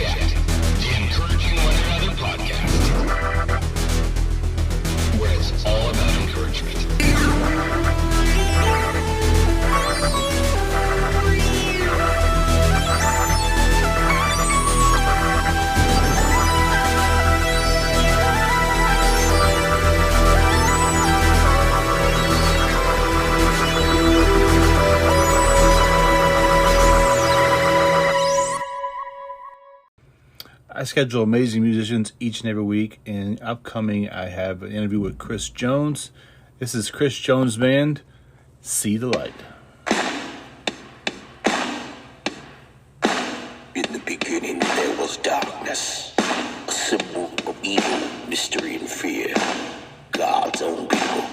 Chat, the Encouraging One Another podcast, where it's all about encouragement. I schedule amazing musicians each and every week, and upcoming I have an interview with Chris Jones. This is Chris Jones Band, See the Light. In the beginning there was darkness, a symbol of evil, mystery, and fear. God's own people,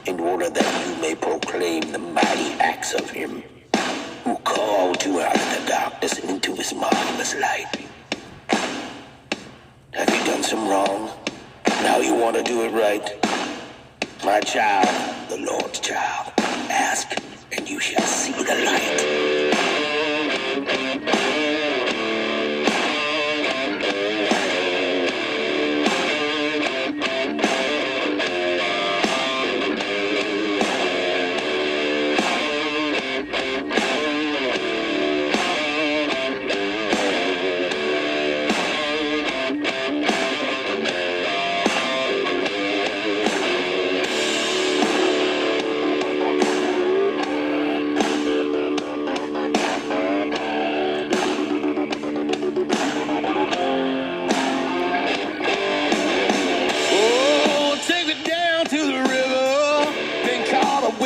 in order that you may proclaim the mighty acts of Him, who called you out of the darkness and into His marvelous light. Have you done some wrong? Now you want to do it right? My child, the Lord's child, ask and you shall see the light.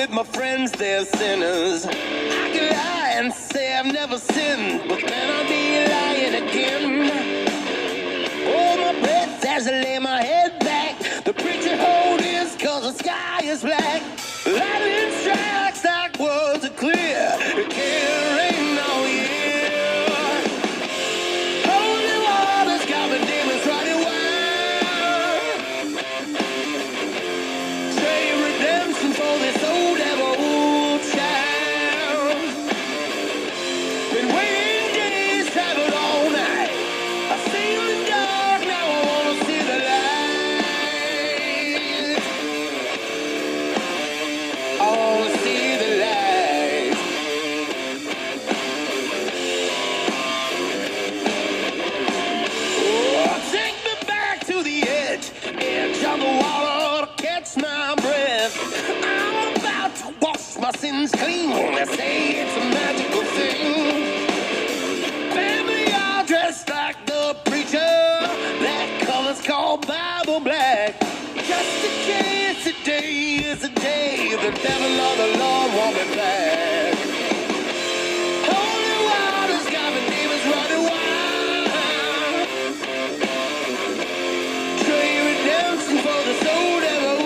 My friends, they're sinners. I can lie and say I've never sinned, but then I'll be lying again. Oh, my breath as I lay my head back. The preacher hold is cause the sky is black. Lightning strikes like words are clear. It can't rain all year. Holy water's got my demons running wild. Trade redemption for this old devil child. Been waiting days, traveled all night. I see the dark, now I wanna see the light. I wanna see the light. Oh, take me back to the edge of the water to catch my breath. I'm about to wash my sins clean. They say it's a magical thing. Family all dressed like the preacher. That color's called Bible black. Just in case today is the day the devil or the Lord want me back. Holy water's got my demons running wild. Trade redemption for the soul devil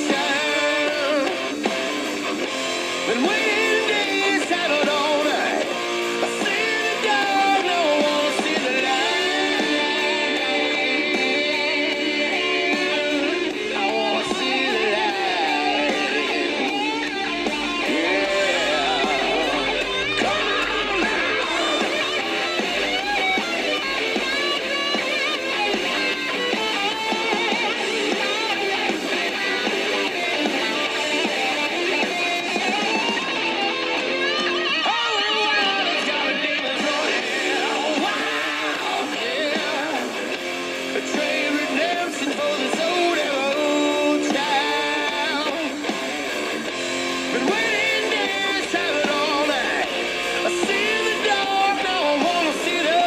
child. Been waiting days, traveled all night. I see the dark, now I wanna see the light. I wanna see the light. Yeah. Come on now. Holy water's got my demons running wild, yeah. Trade redemption for this old devil child. Been waiting days, traveled all night. I see the dark, now I wanna see the.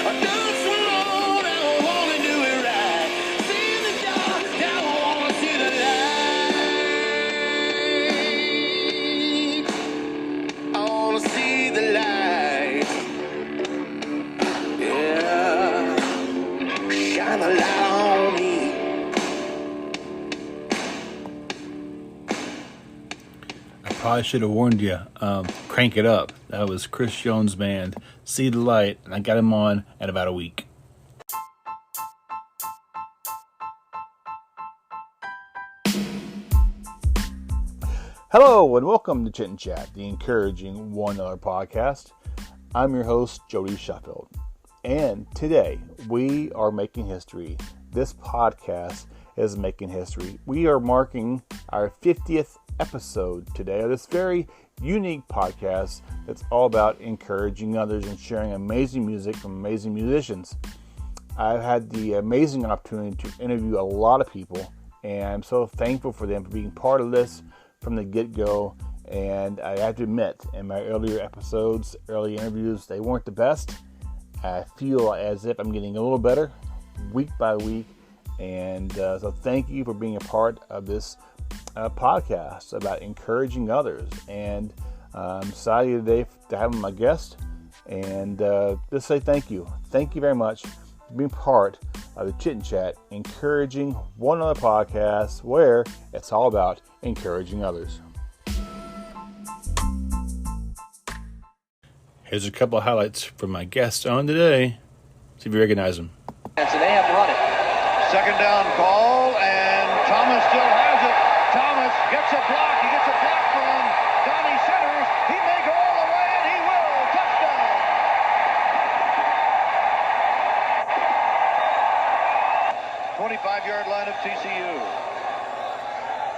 I've done some wrong, now I wanna do it right. See the dark, now I wanna see the light. I wanna see the light. Yeah. Shine a light on me. I probably should have warned you. Crank it up. That was Chris Jones Band, See the Light, and I got him on in about a week. Hello and welcome to Chit and Chat, the Encouraging One Another podcast. I'm your host, Jody Sheffield. And today we are making history. This podcast is making history. We are marking our 50th episode today of this very unique podcast that's all about encouraging others and sharing amazing music from amazing musicians. I've had the amazing opportunity to interview a lot of people, and I'm so thankful for them for being part of this from the get-go. And I have to admit, in my earlier episodes, early interviews, they weren't the best. I feel as if I'm getting a little better week by week. And so thank you for being a part of this podcast about encouraging others. And I'm excited today to have my guest and just say thank you. Thank you very much for being part of the Chit and Chat, encouraging one another podcast where it's all about encouraging others. Here's a couple of highlights from my guest on today. See if you recognize them. So they have run it. Second down call, and Thomas still has it. Thomas gets a block. He gets a block from Donnie Centers. He may go all the way, and he will. Touchdown. 25-yard line of TCU.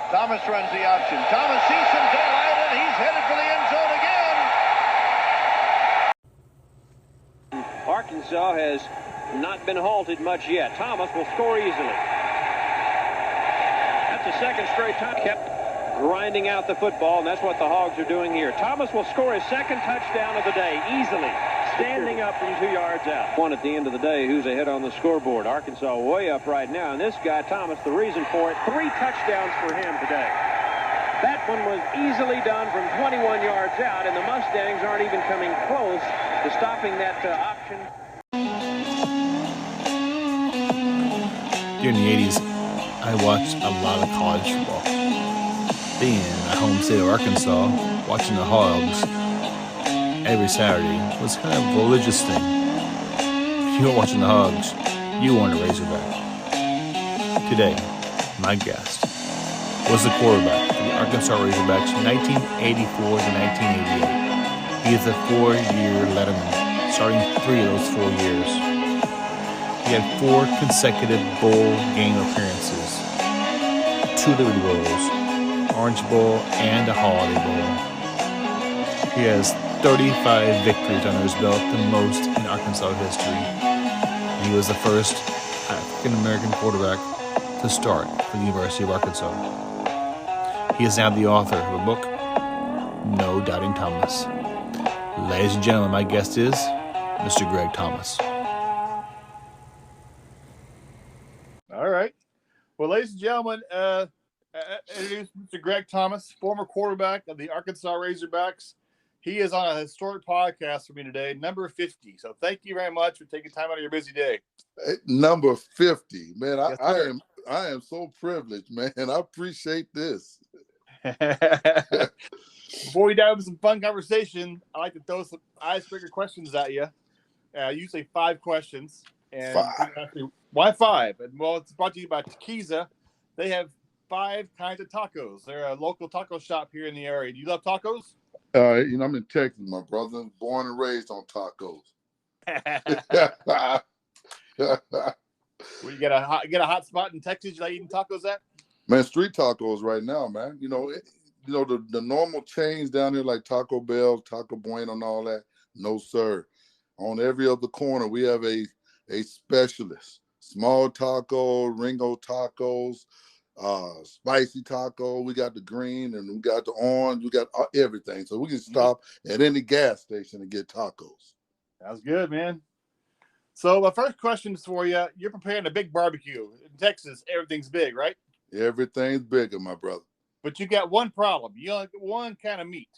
Thomas runs the option. Thomas sees some daylight, and he's headed for the end zone again. Arkansas has not been halted much yet. Thomas will score easily. That's the second straight time. Kept grinding out the football, and that's what the Hogs are doing here. Thomas will score his second touchdown of the day easily, standing up from 2 yards out. One at the end of the day, who's ahead on the scoreboard? Arkansas way up right now, and this guy, Thomas, the reason for it, 3 touchdowns for him today. That one was easily done from 21 yards out, and the Mustangs aren't even coming close to stopping that option. During the 80s, I watched a lot of college football. Being in my home state of Arkansas, watching the Hogs every Saturday was kind of a religious thing. If you were watching the Hogs, you weren't a Razorback. Today, my guest was the quarterback for the Arkansas Razorbacks 1984 to 1988. He is a 4-year letterman, starting 3 of those 4 years. He had 4 consecutive bowl game appearances, 2 Liberty Bowls, Orange Bowl, and a Holiday Bowl. He has 35 victories under his belt, the most in Arkansas history. And he was the first African-American quarterback to start for the University of Arkansas. He is now the author of a book, No Doubting Thomas. Ladies and gentlemen, my guest is Mr. Greg Thomas. All right. Well, ladies and gentlemen, introduce Mr. Greg Thomas, former quarterback of the Arkansas Razorbacks. He is on a historic podcast for me today, number 50. So thank you very much for taking time out of your busy day. Number 50, man. Yes, I am so privileged, man. I appreciate this. Before we dive into some fun conversation, I like to throw some icebreaker questions at you. Usually 5 questions. And 5. Why 5? And well, it's brought to you by Tequiza. They have 5 kinds of tacos. They're a local taco shop here in the area. Do you love tacos? I'm in Texas, my brother. Born and raised on tacos. Well, you get a hot spot in Texas you like eating tacos at? Man, street tacos right now, man. The normal chains down here like Taco Bell, Taco Bueno, and all that. No, sir. On every other corner, we have a specialist. Small taco, Ringo tacos, spicy taco. We got the green and we got the orange. We got everything. So we can stop at any gas station and get tacos. Sounds good, man. So my first question is for you. You're preparing a big barbecue. In Texas, everything's big, right? Everything's bigger, my brother. But you got one problem. You only get one kind of meat.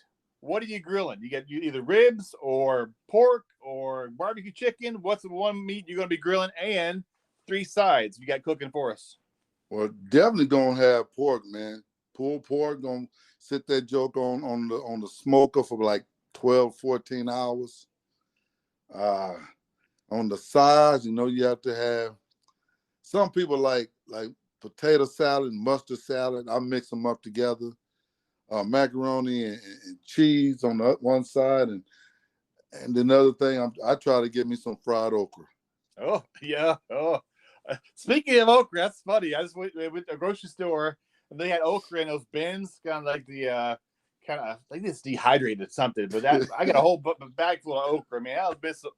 What are you grilling? You got either ribs or pork or barbecue chicken. What's the one meat you're going to be grilling? And 3 sides you got cooking for us. Well, definitely gonna have pork, man. Pulled pork, gonna sit that joke on the smoker for like 12, 14 hours. On the sides, you have to have. Some people like potato salad, mustard salad. I mix them up together. Macaroni and cheese on the one side, And another thing, I try to get me some fried okra. Oh, yeah. Oh, speaking of okra, that's funny. I just went to a grocery store and they had okra in those bins, kind of like the I think it's dehydrated or something. But that I got a whole bag full of okra. Man,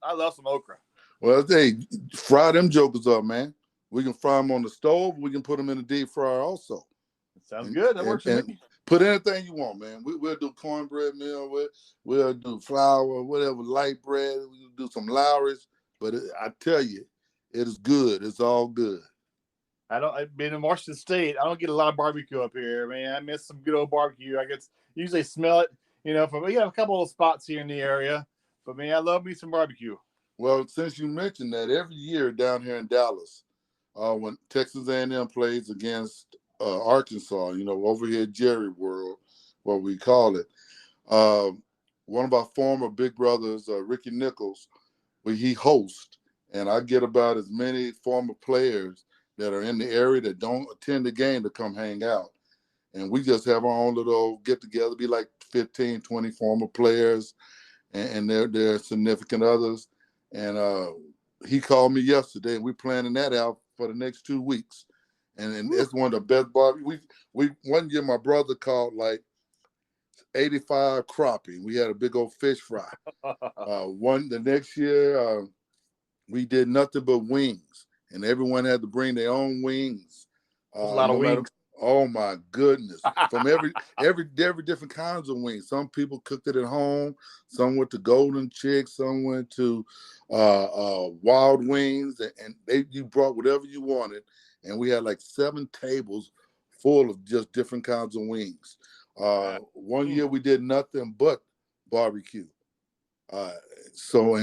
I love some okra. Well, hey, fry them jokers up, man. We can fry them on the stove. We can put them in the deep fryer also. Sounds good. That works for me. Put anything you want, man. We'll do cornbread meal. We'll do flour, whatever, light bread. We'll do some Lowry's. But I tell you, it is good. It's all good. I've been in Washington State. I don't get a lot of barbecue up here, man. I miss some good old barbecue. Usually smell it, we have a couple of spots here in the area. But, man, I love me some barbecue. Well, since you mentioned that, every year down here in Dallas, when Texas A&M plays against Arkansas, over here at Jerry World, what we call it, one of our former big brothers, Ricky Nichols, he hosts, and I get about as many former players that are in the area that don't attend the game to come hang out. And we just have our own little get-together, be like 15, 20 former players and their significant others. And he called me yesterday, and we're planning that out for the next 2 weeks. And it's one of the best barbecue. We one year my brother caught like 85 crappie. We had a big old fish fry. The next year we did nothing but wings, and everyone had to bring their own wings. A lot of wings. Oh my goodness! From every different kinds of wings. Some people cooked it at home. Some went to Golden Chick. Some went to Wild Wings, and you brought whatever you wanted. And we had like 7 tables full of just different kinds of wings. One year we did nothing but barbecue. So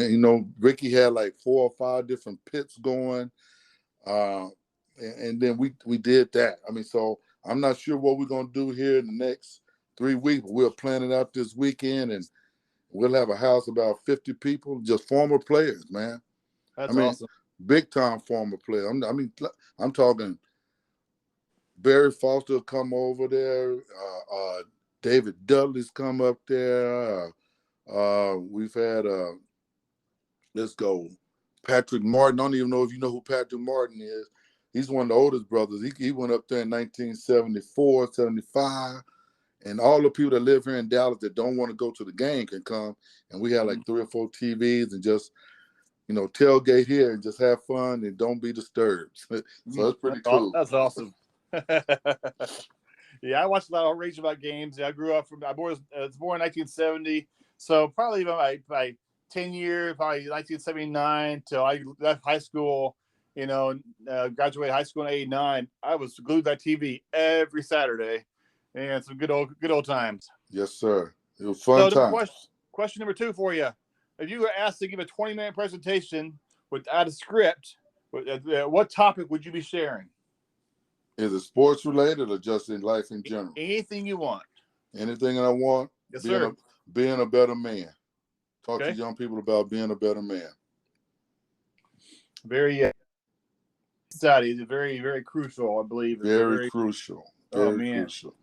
Ricky had like 4 or 5 different pits going. And then we did that. So I'm not sure what we're going to do here in the next 3 weeks, but we'll plan it out this weekend, and we'll have a house about 50 people, just former players, man. That's awesome. Big time former players. I'm talking Barry Foster come over there. David Dudley's come up there. We've had Patrick Martin. I don't even know if you know who Patrick Martin is. He's one of the oldest brothers. He went up there in 1974, 75. And all the people that live here in Dallas that don't want to go to the game can come. And we have like 3 or 4 TVs and just, tailgate here and just have fun and don't be disturbed. So it's pretty cool. That's awesome. Yeah, I watched a lot of Rage About games. I grew up I was born in 1970. So probably about my 10 years, probably 1979 till I left high school. Graduated high school in 89. I was glued to that TV every Saturday, and some good old times. Yes, sir. It was fun time. Question number 2 for you: if you were asked to give a 20-minute presentation without a script, what topic would you be sharing? Is it sports related or just in life in general? Anything you want. Anything that I want. Yes, sir. Being a better man. Talk to young people about being a better man. Very. Society is very, very crucial, I believe. Very crucial. Very crucial.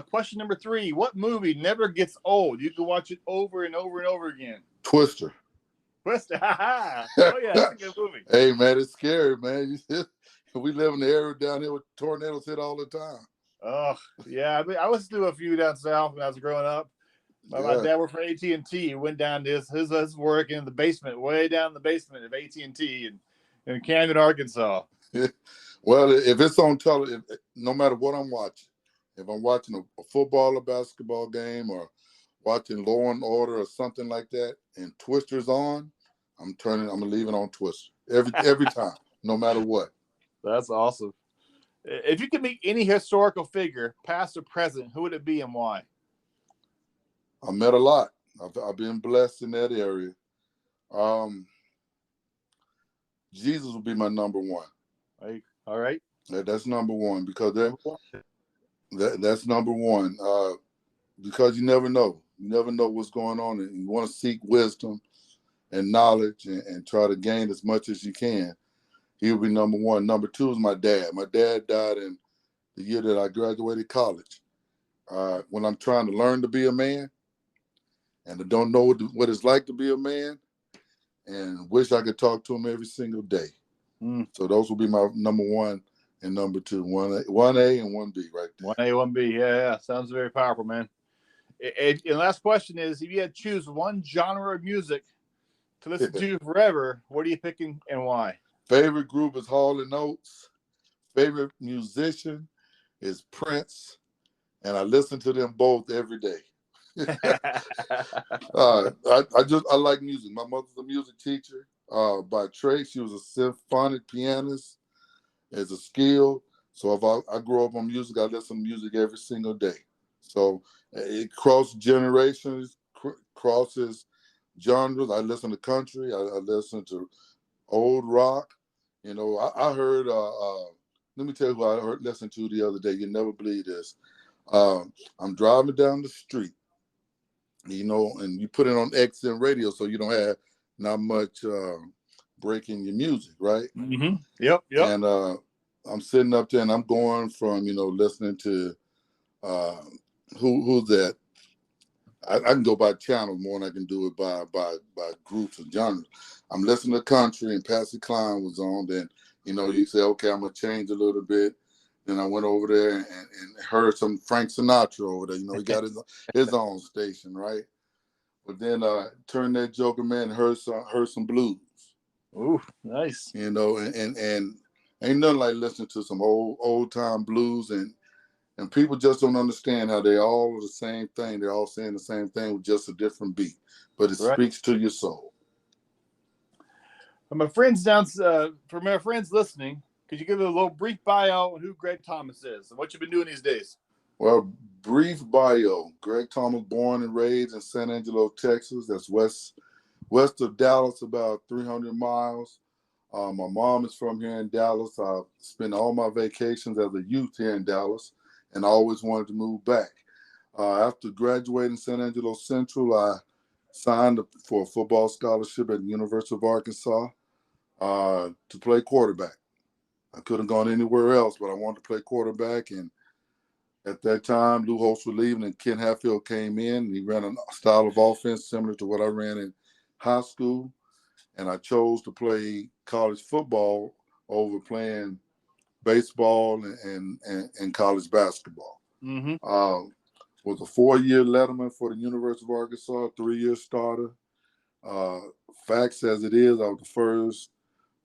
Question number 3: what movie never gets old? You can watch it over and over and over again. Twister. Oh yeah, that's a good movie. Hey man, it's scary, man. We live in the area down here with tornadoes hit all the time. Oh yeah, I was through a few down south when I was growing up. My dad worked for AT&T. He went down to his work in the basement, way down in the basement of AT&T in Camden, Arkansas. Well, if it's on television, no matter what I'm watching, if I'm watching a football or basketball game or watching Law and Order or something like that, and Twister's on, I'm gonna leave it on Twister every time, no matter what. That's awesome. If you could meet any historical figure, past or present, who would it be and why? I met a lot. I've been blessed in that area. Jesus would be my number 1. All right. That's number 1 because that's number 1. Because you never know. You never know what's going on, and you want to seek wisdom and knowledge and try to gain as much as you can. He would be number 1. Number 2 is my dad. My dad died in the year that I graduated college. When I'm trying to learn to be a man, and I don't know what it's like to be a man, and wish I could talk to him every single day. So those will be my number one and number two, 1A and 1B right there. 1A, 1B. Yeah. Sounds very powerful, man. And last question is, if you had to choose one genre of music to listen to forever, what are you picking and why? Favorite group is Hall & Oates. Favorite musician is Prince, and I listen to them both every day. I like music. My mother's a music teacher by trade. She was a symphonic pianist as a skill. So if I grew up on music, I listen to music every single day. So it crosses generations, crosses genres. I listen to country. I listen to old rock. You know, I heard. Let me tell you who I listened to the other day. You never believe this. I'm driving down the street, you know, and you put it on XM radio, so you don't have not much break in your music, right? Mm-hmm. Yep. And I'm sitting up there, and I'm going from, you know, listening to who's that? I can go by channels more than I can do it by groups and genres. I'm listening to country, and Patsy Cline was on. Then, you know, you say, okay, I'm gonna change a little bit. Then I went over there and heard some Frank Sinatra over there. You know, he got his own station, right? But then turned that joker, man, and heard some blues. Ooh, nice. You know, and ain't nothing like listening to some old time blues, and people just don't understand how they all are the same thing. They're all saying the same thing with just a different beat, but it speaks to your soul. For my friends listening, could you give a little brief bio on who Greg Thomas is and what you've been doing these days? Well, brief bio. Greg Thomas, born and raised in San Angelo, Texas. That's west of Dallas, about 300 miles. My mom is from here in Dallas. I spent all my vacations as a youth here in Dallas, and I always wanted to move back. After graduating San Angelo Central, I signed for a football scholarship at the University of Arkansas to play quarterback. I could have gone anywhere else, but I wanted to play quarterback. And at that time, Lou Holtz was leaving, and Ken Hatfield came in. And he ran a style of offense similar to what I ran in high school. And I chose to play college football over playing baseball and college basketball. Mm-hmm. Was a 4-year letterman for the University of Arkansas, 3-year starter. Facts as it is, I was the first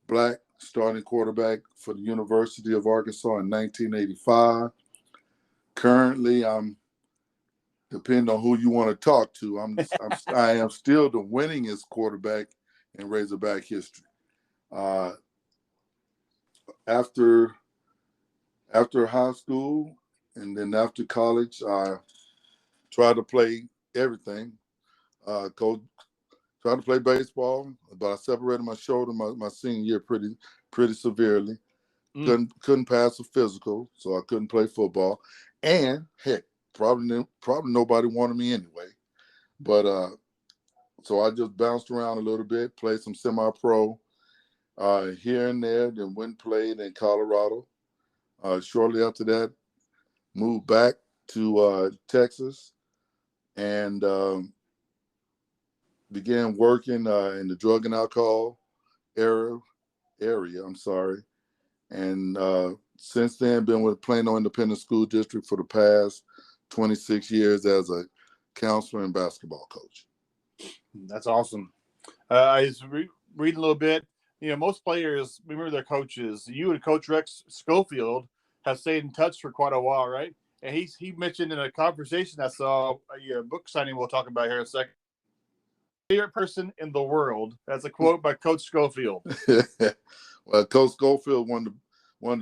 Black starting quarterback for the University of Arkansas in 1985. Currently, depending on who you want to talk to, I am still the winningest quarterback in Razorback history. After high school and then after college, I tried to play everything. Tried to play baseball, but I separated my shoulder my senior year pretty severely. Couldn't pass a physical, so I couldn't play football. And heck, probably nobody wanted me anyway. But so I just bounced around a little bit, played some semi-pro here and there, then went and played in Colorado. Shortly after that, moved back to Texas and began working in the drug and alcohol area. And since then, been with Plano Independent School District for the past 26 years as a counselor and basketball coach. That's awesome. I was reading a little bit. You know, most players remember their coaches. You and Coach Rex Schofield have stayed in touch for quite a while, right? And he mentioned in a conversation I saw, a book signing we'll talk about here in a second, favorite person in the world. That's a quote by Coach Schofield. Well, Coach Schofield, one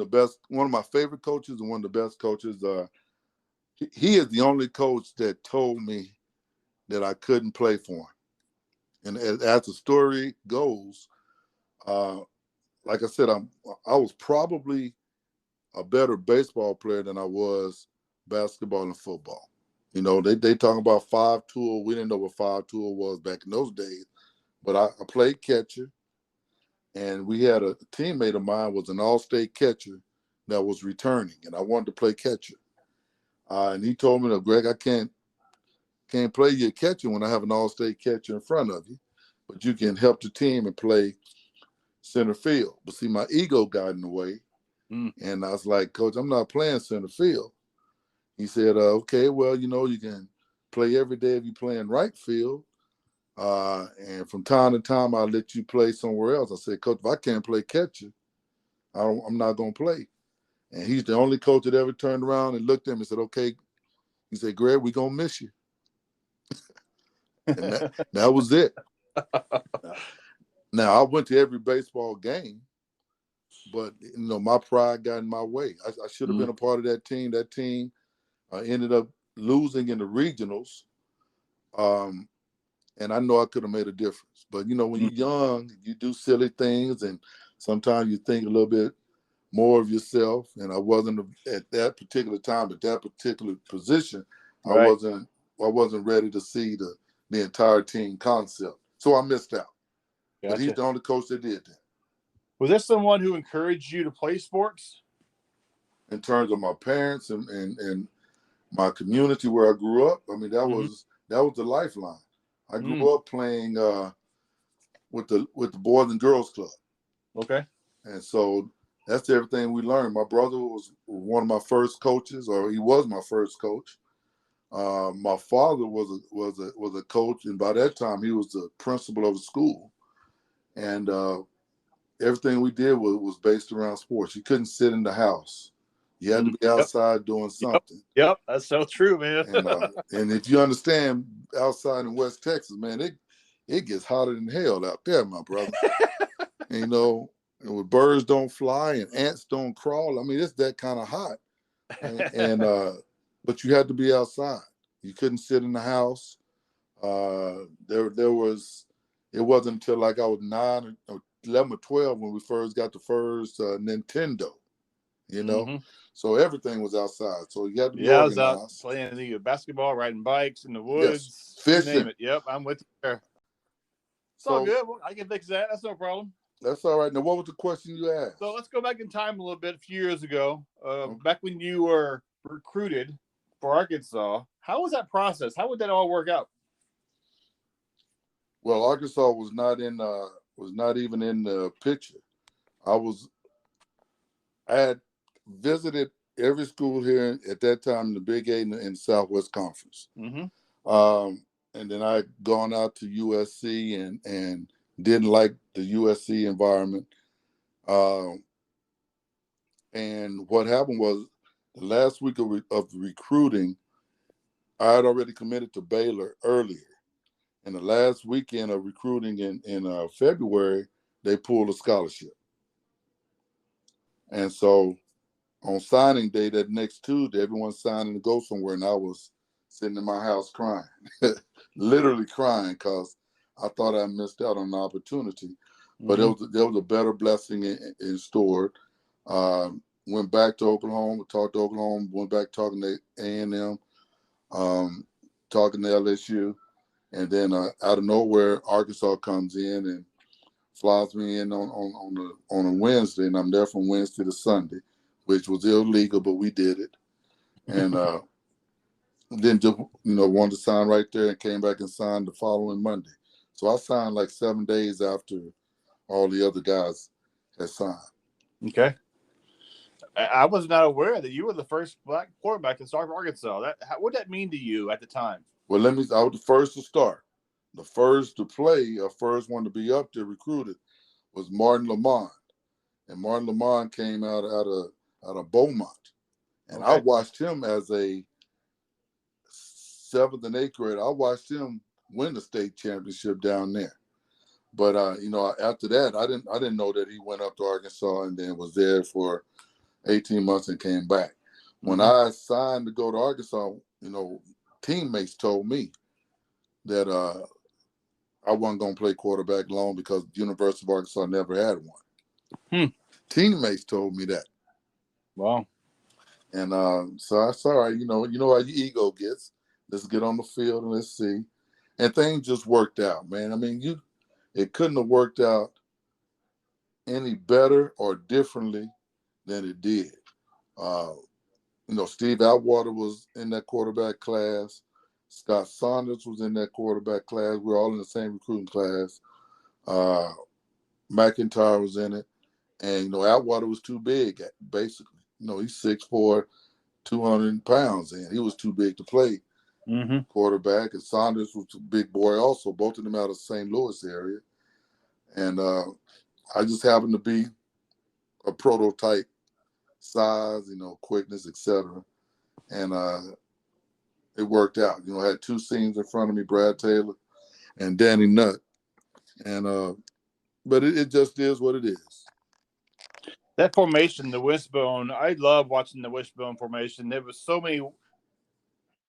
of my favorite coaches and one of the best coaches. He is the only coach that told me that I couldn't play for him. And as the story goes, like I said, I was probably a better baseball player than I was basketball and football. You know, they talking about 5-tool. We didn't know what 5-tool was back in those days. But I played catcher, and we had a teammate of mine was an all-state catcher that was returning, and I wanted to play catcher. And he told me, Greg, I can't can't play your catcher when I have an all-state catcher in front of you, but you can help the team and play center field. But see, my ego got in the way, and I was like, Coach, I'm not playing center field. He said, okay, well, you can play every day if you play in right field, and from time to time I'll let you play somewhere else. I said, Coach, if I can't play catcher, I'm not going to play. And he's the only coach that ever turned around and looked at him and said, okay. He said, Greg, we're going to miss you. And that was it. Now, I went to every baseball game, but, my pride got in my way. I should have been a part of that team. That team ended up losing in the regionals, and I know I could have made a difference. But, when you're young, you do silly things, and sometimes you think a little bit more of yourself. And I wasn't at that particular time, at that particular position, right. I wasn't ready to see the entire team concept. So I missed out. Gotcha. But he's the only coach that did that. Was there someone who encouraged you to play sports? In terms of my parents and my community where I grew up, I mean, that was the lifeline. I grew up playing with the Boys and Girls Club. Okay. And so that's everything we learned. My brother was one of my first coaches, or he was my first coach. My father was a coach, and by that time he was the principal of the school. And everything we did was based around sports. You couldn't sit in the house. You had to be outside doing something. Yep, that's so true, man. And if you understand, outside in West Texas, man, it gets hotter than hell out there, my brother. And, and when birds don't fly and ants don't crawl, I mean, it's that kind of hot. And but you had to be outside. You couldn't sit in the house. It wasn't until like I was 9 or 11 or 12 when we first got the first Nintendo, So everything was outside. So you had to be organized. I was out playing basketball, riding bikes in the woods. Yes. Fishing. You name it. Yep, I'm with you there. It's all good. Well, I can fix that. That's no problem. That's all right. Now, what was the question you asked? So let's go back in time a little bit, a few years ago, back when you were recruited for Arkansas. How was that process? How would that all work out? Well, Arkansas was not even in the picture. I had visited every school here at that time in the Big 8 in the Southwest Conference. And then I had gone out to USC and didn't like the USC environment. And what happened was the last week of recruiting, I had already committed to Baylor earlier. And the last weekend of recruiting in February, they pulled a scholarship. And so on signing day, that next Tuesday, everyone's signing to go somewhere, and I was sitting in my house crying, literally crying, because I thought I missed out on the opportunity. But there was a better blessing in store. Went back to Oklahoma, talked to Oklahoma, went back talking to A&M, talking to LSU. And then out of nowhere, Arkansas comes in and flies me in on a Wednesday, and I'm there from Wednesday to Sunday, which was illegal, but we did it. And then just wanted to sign right there, and came back and signed the following Monday. So I signed like 7 days after all the other guys had signed. Okay. I was not aware that you were the first black quarterback to start for Arkansas. What did that mean to you at the time? Well, I was the first to start. The first to play, first one to be up there recruited was Martin Lamont. And Martin Lamont came out of Beaumont. And I watched him as a 7th and 8th grader. I watched him win the state championship down there. But after that, I didn't know that he went up to Arkansas and then was there for 18 months and came back. When I signed to go to Arkansas, teammates told me that I wasn't going to play quarterback long because the University of Arkansas never had one. Teammates told me that. Wow. And so I said, all right, you know how your ego gets. Let's get on the field and let's see. And things just worked out, man. I mean, it couldn't have worked out any better or differently than it did. Steve Atwater was in that quarterback class. Scott Saunders was in that quarterback class. We're all in the same recruiting class. McIntyre was in it. And, Atwater was too big, basically. He's 6'4", 200 pounds, and he was too big to play quarterback. And Saunders was a big boy also, both of them out of the St. Louis area. And I just happened to be a prototype size, quickness, etc. And it worked out. I had two seniors in front of me, Brad Taylor and Danny Nutt. And but it just is what it is. That formation, the wishbone, I love watching the wishbone formation. There was so many the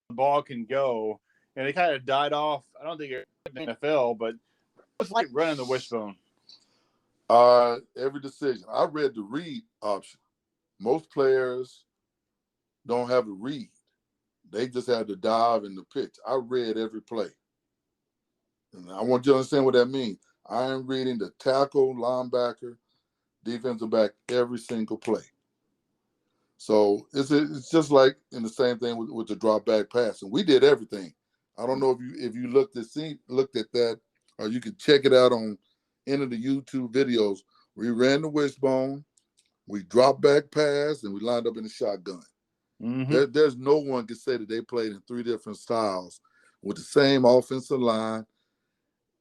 ball can go, and it kind of died off. I don't think it in the NFL, but it was like running the wishbone. Every decision. I read the read option. Most players don't have a read. They just have to dive in the pitch. I read every play. And I want you to understand what that means. I am reading the tackle, linebacker, defensive back, every single play. So it's just like in the same thing with the drop back pass. And we did everything. I don't know if you looked at that, or you could check it out on any of the YouTube videos. We ran the wishbone, we dropped back pass, and we lined up in the shotgun. There's no one can say that they played in three different styles with the same offensive line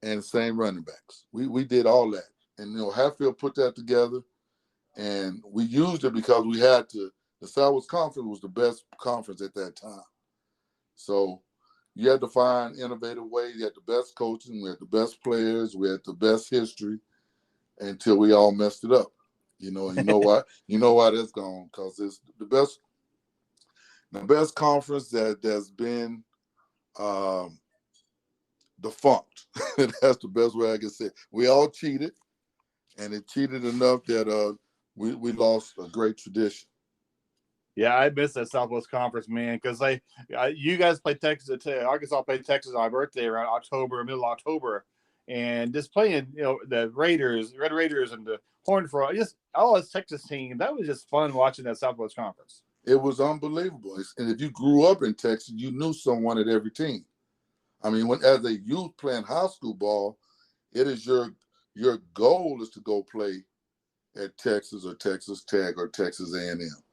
and the same running backs. We did all that. And, Hatfield put that together, and we used it because we had to. The Southwest Conference was the best conference at that time. So you had to find innovative ways. You had the best coaching. We had the best players. We had the best history until we all messed it up. You know why? You know why that's gone, because it's the best conference that's been defunct. That's the best way I can say it. We all cheated, and it cheated enough that we lost a great tradition. Yeah, I miss that Southwest Conference, man, because you guys played Texas. Arkansas played Texas on my birthday around middle October, and just playing, the Raiders, Red Raiders, and the Horned Frogs, just all this Texas team. That was just fun watching that Southwest Conference. It was unbelievable. And if you grew up in Texas, you knew someone at every team. I mean, as a youth playing high school ball, it is your goal is to go play at Texas or Texas Tech or Texas A&M.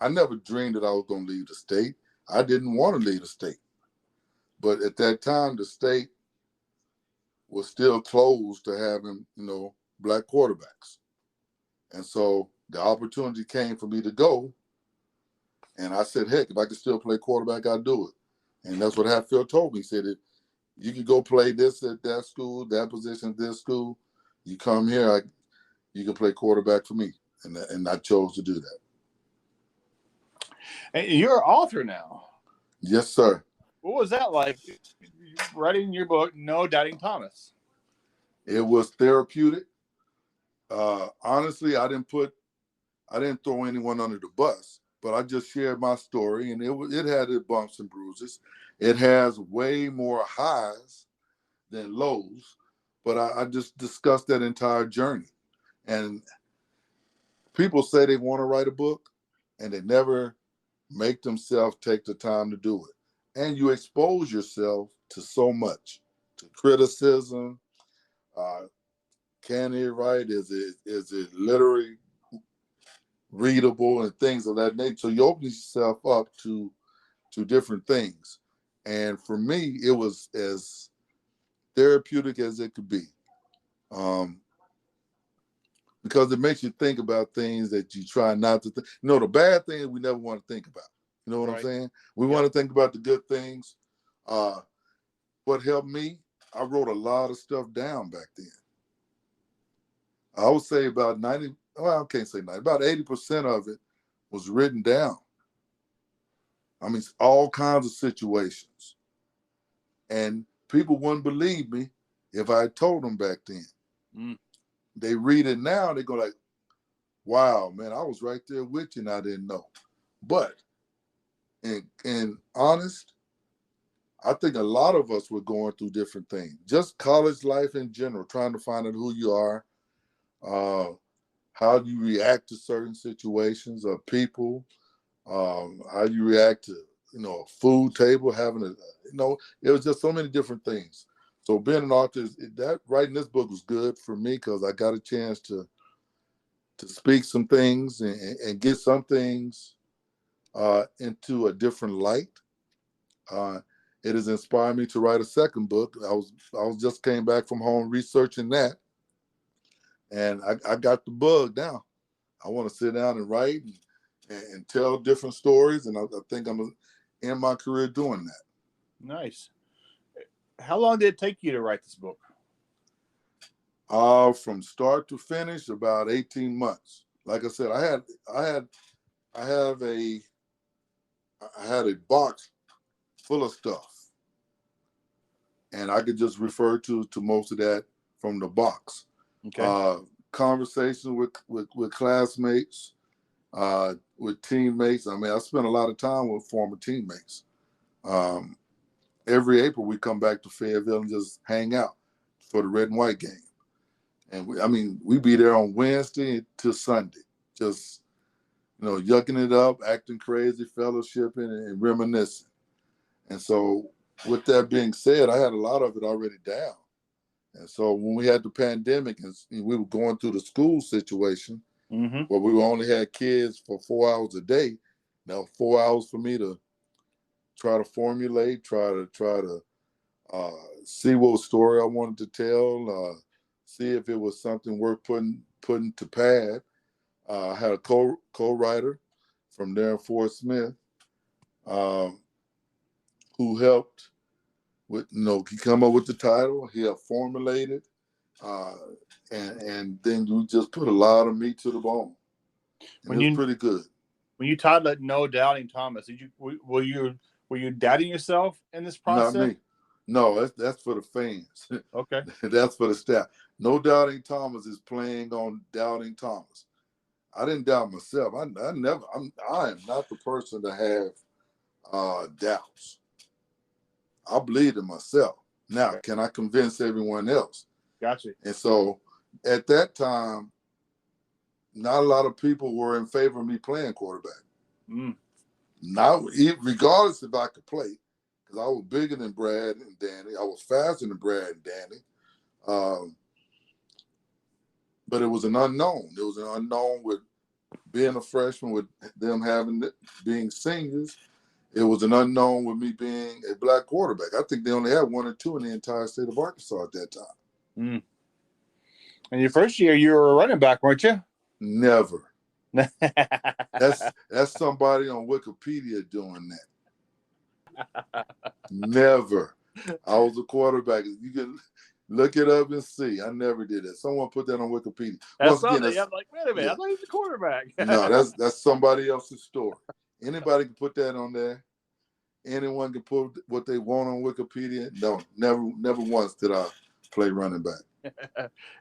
I never dreamed that I was going to leave the state. I didn't want to leave the state. But at that time, the state was still closed to having, black quarterbacks. And so the opportunity came for me to go. And I said, heck, if I could still play quarterback, I'd do it. And that's what Hatfield told me. He said, you can go play this at that school, that position at this school. You come here, you can play quarterback for me. And I chose to do that. And you're an author now. Yes, sir. What was that like, writing your book, No Doubting Thomas? It was therapeutic. Honestly, I didn't throw anyone under the bus, but I just shared my story, and it had its bumps and bruises. It has way more highs than lows, but I just discussed that entire journey. And people say they want to write a book, and they never make themselves take the time to do it. And you expose yourself to so much, to criticism. Can he write? Is it literally readable and things of that nature? So you open yourself up to different things. And for me, it was as therapeutic as it could be. Because it makes you think about things that you try not to think. The bad things we never want to think about. You know what I'm saying? We want to think about the good things. What helped me, I wrote a lot of stuff down back then. I would say about 90, well, I can't say 90, about 80% of it was written down. I mean, all kinds of situations. And people wouldn't believe me if I had told them back then. They read it now, they go like, wow, man, I was right there with you and I didn't know. But in honest, I think a lot of us were going through different things. Just college life in general, trying to find out who you are, how you react to certain situations or people, how you react to a food table, having it was just so many different things. So being an author, writing this book was good for me because I got a chance to speak some things and get some things into a different light. It has inspired me to write a second book. I was just came back from home researching that, and I got the bug now. I want to sit down and write and tell different stories, and I think I'm gonna end my career doing that. Nice. How long did it take you to write this book? From start to finish, about 18 months. Like I said, I had a box full of stuff, and I could just refer to most of that from the box. Okay. Conversations with classmates, with teammates. I mean, I spent a lot of time with former teammates. Every April we come back to Fayetteville and just hang out for the red and white game. And we be there on Wednesday to Sunday, just, yucking it up, acting crazy, fellowshipping, and reminiscing. And so with that being said, I had a lot of it already down. And so when we had the pandemic and we were going through the school situation, where we only had kids for 4 hours a day, now 4 hours for me to try to formulate, try to see what story I wanted to tell, see if it was something worth putting to pad. I had a co-writer from Darren Ford Smith, who helped with, he come up with the title, he helped formulate it, and then you just put a lot of meat to the bone. And it was pretty good. When you titled it "No Doubting Thomas," were you doubting yourself in this process? Not me. No, that's for the fans. Okay. That's for the staff. No Doubting Thomas is playing on Doubting Thomas. I didn't doubt myself. I am not the person to have doubts. I believe in myself. Now, Can I convince everyone else? Gotcha. And so at that time, not a lot of people were in favor of me playing quarterback. Not regardless if I could play, because I was bigger than Brad and Danny. I was faster than Brad and Danny. But it was an unknown. It was an unknown with being a freshman, with them being seniors. It was an unknown with me being a black quarterback. I think they only had one or two in the entire state of Arkansas at that time. And your first year, you were a running back, weren't you? Never. That's somebody on Wikipedia doing that. Never. I was a quarterback. You can look it up and see. I never did that. Someone put that on Wikipedia. I'm like, wait a minute, I thought he was a quarterback. No, that's somebody else's story. Anybody can put that on there. Anyone can put what they want on Wikipedia. No, never once did I play running back.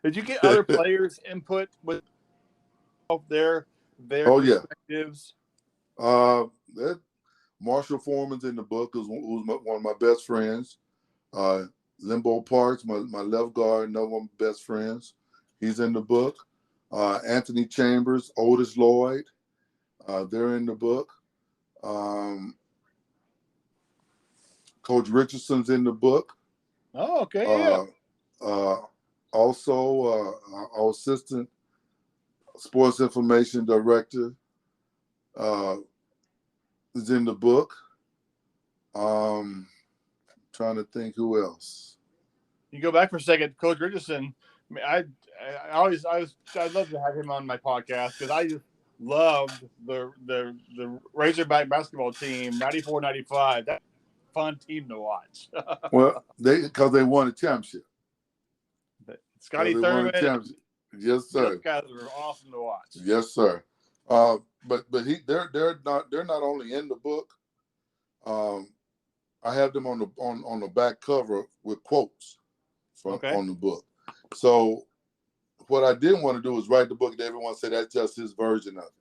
Did you get other players' input with their perspectives? Marshall Foreman's in the book, who's one of my best friends. Limbo Parks, my left guard, one of my best friends. He's in the book. Anthony Chambers, Otis Lloyd, they're in the book. Coach Richardson's in the book. Oh, okay. Also, our assistant sports information director is in the book. Trying to think who else. You go back for a second, Coach Richardson. I mean, I'd love to have him on my podcast because I just loved the Razorback basketball team, 94-95. That's a fun team to watch. Well, because they won a championship. Scotty Thurman. Yes, sir. Those guys were awesome to watch. Yes, sir. But they're not only in the book. I have them on the back cover with quotes on the book. So what I didn't want to do was write the book and everyone said that's just his version of it.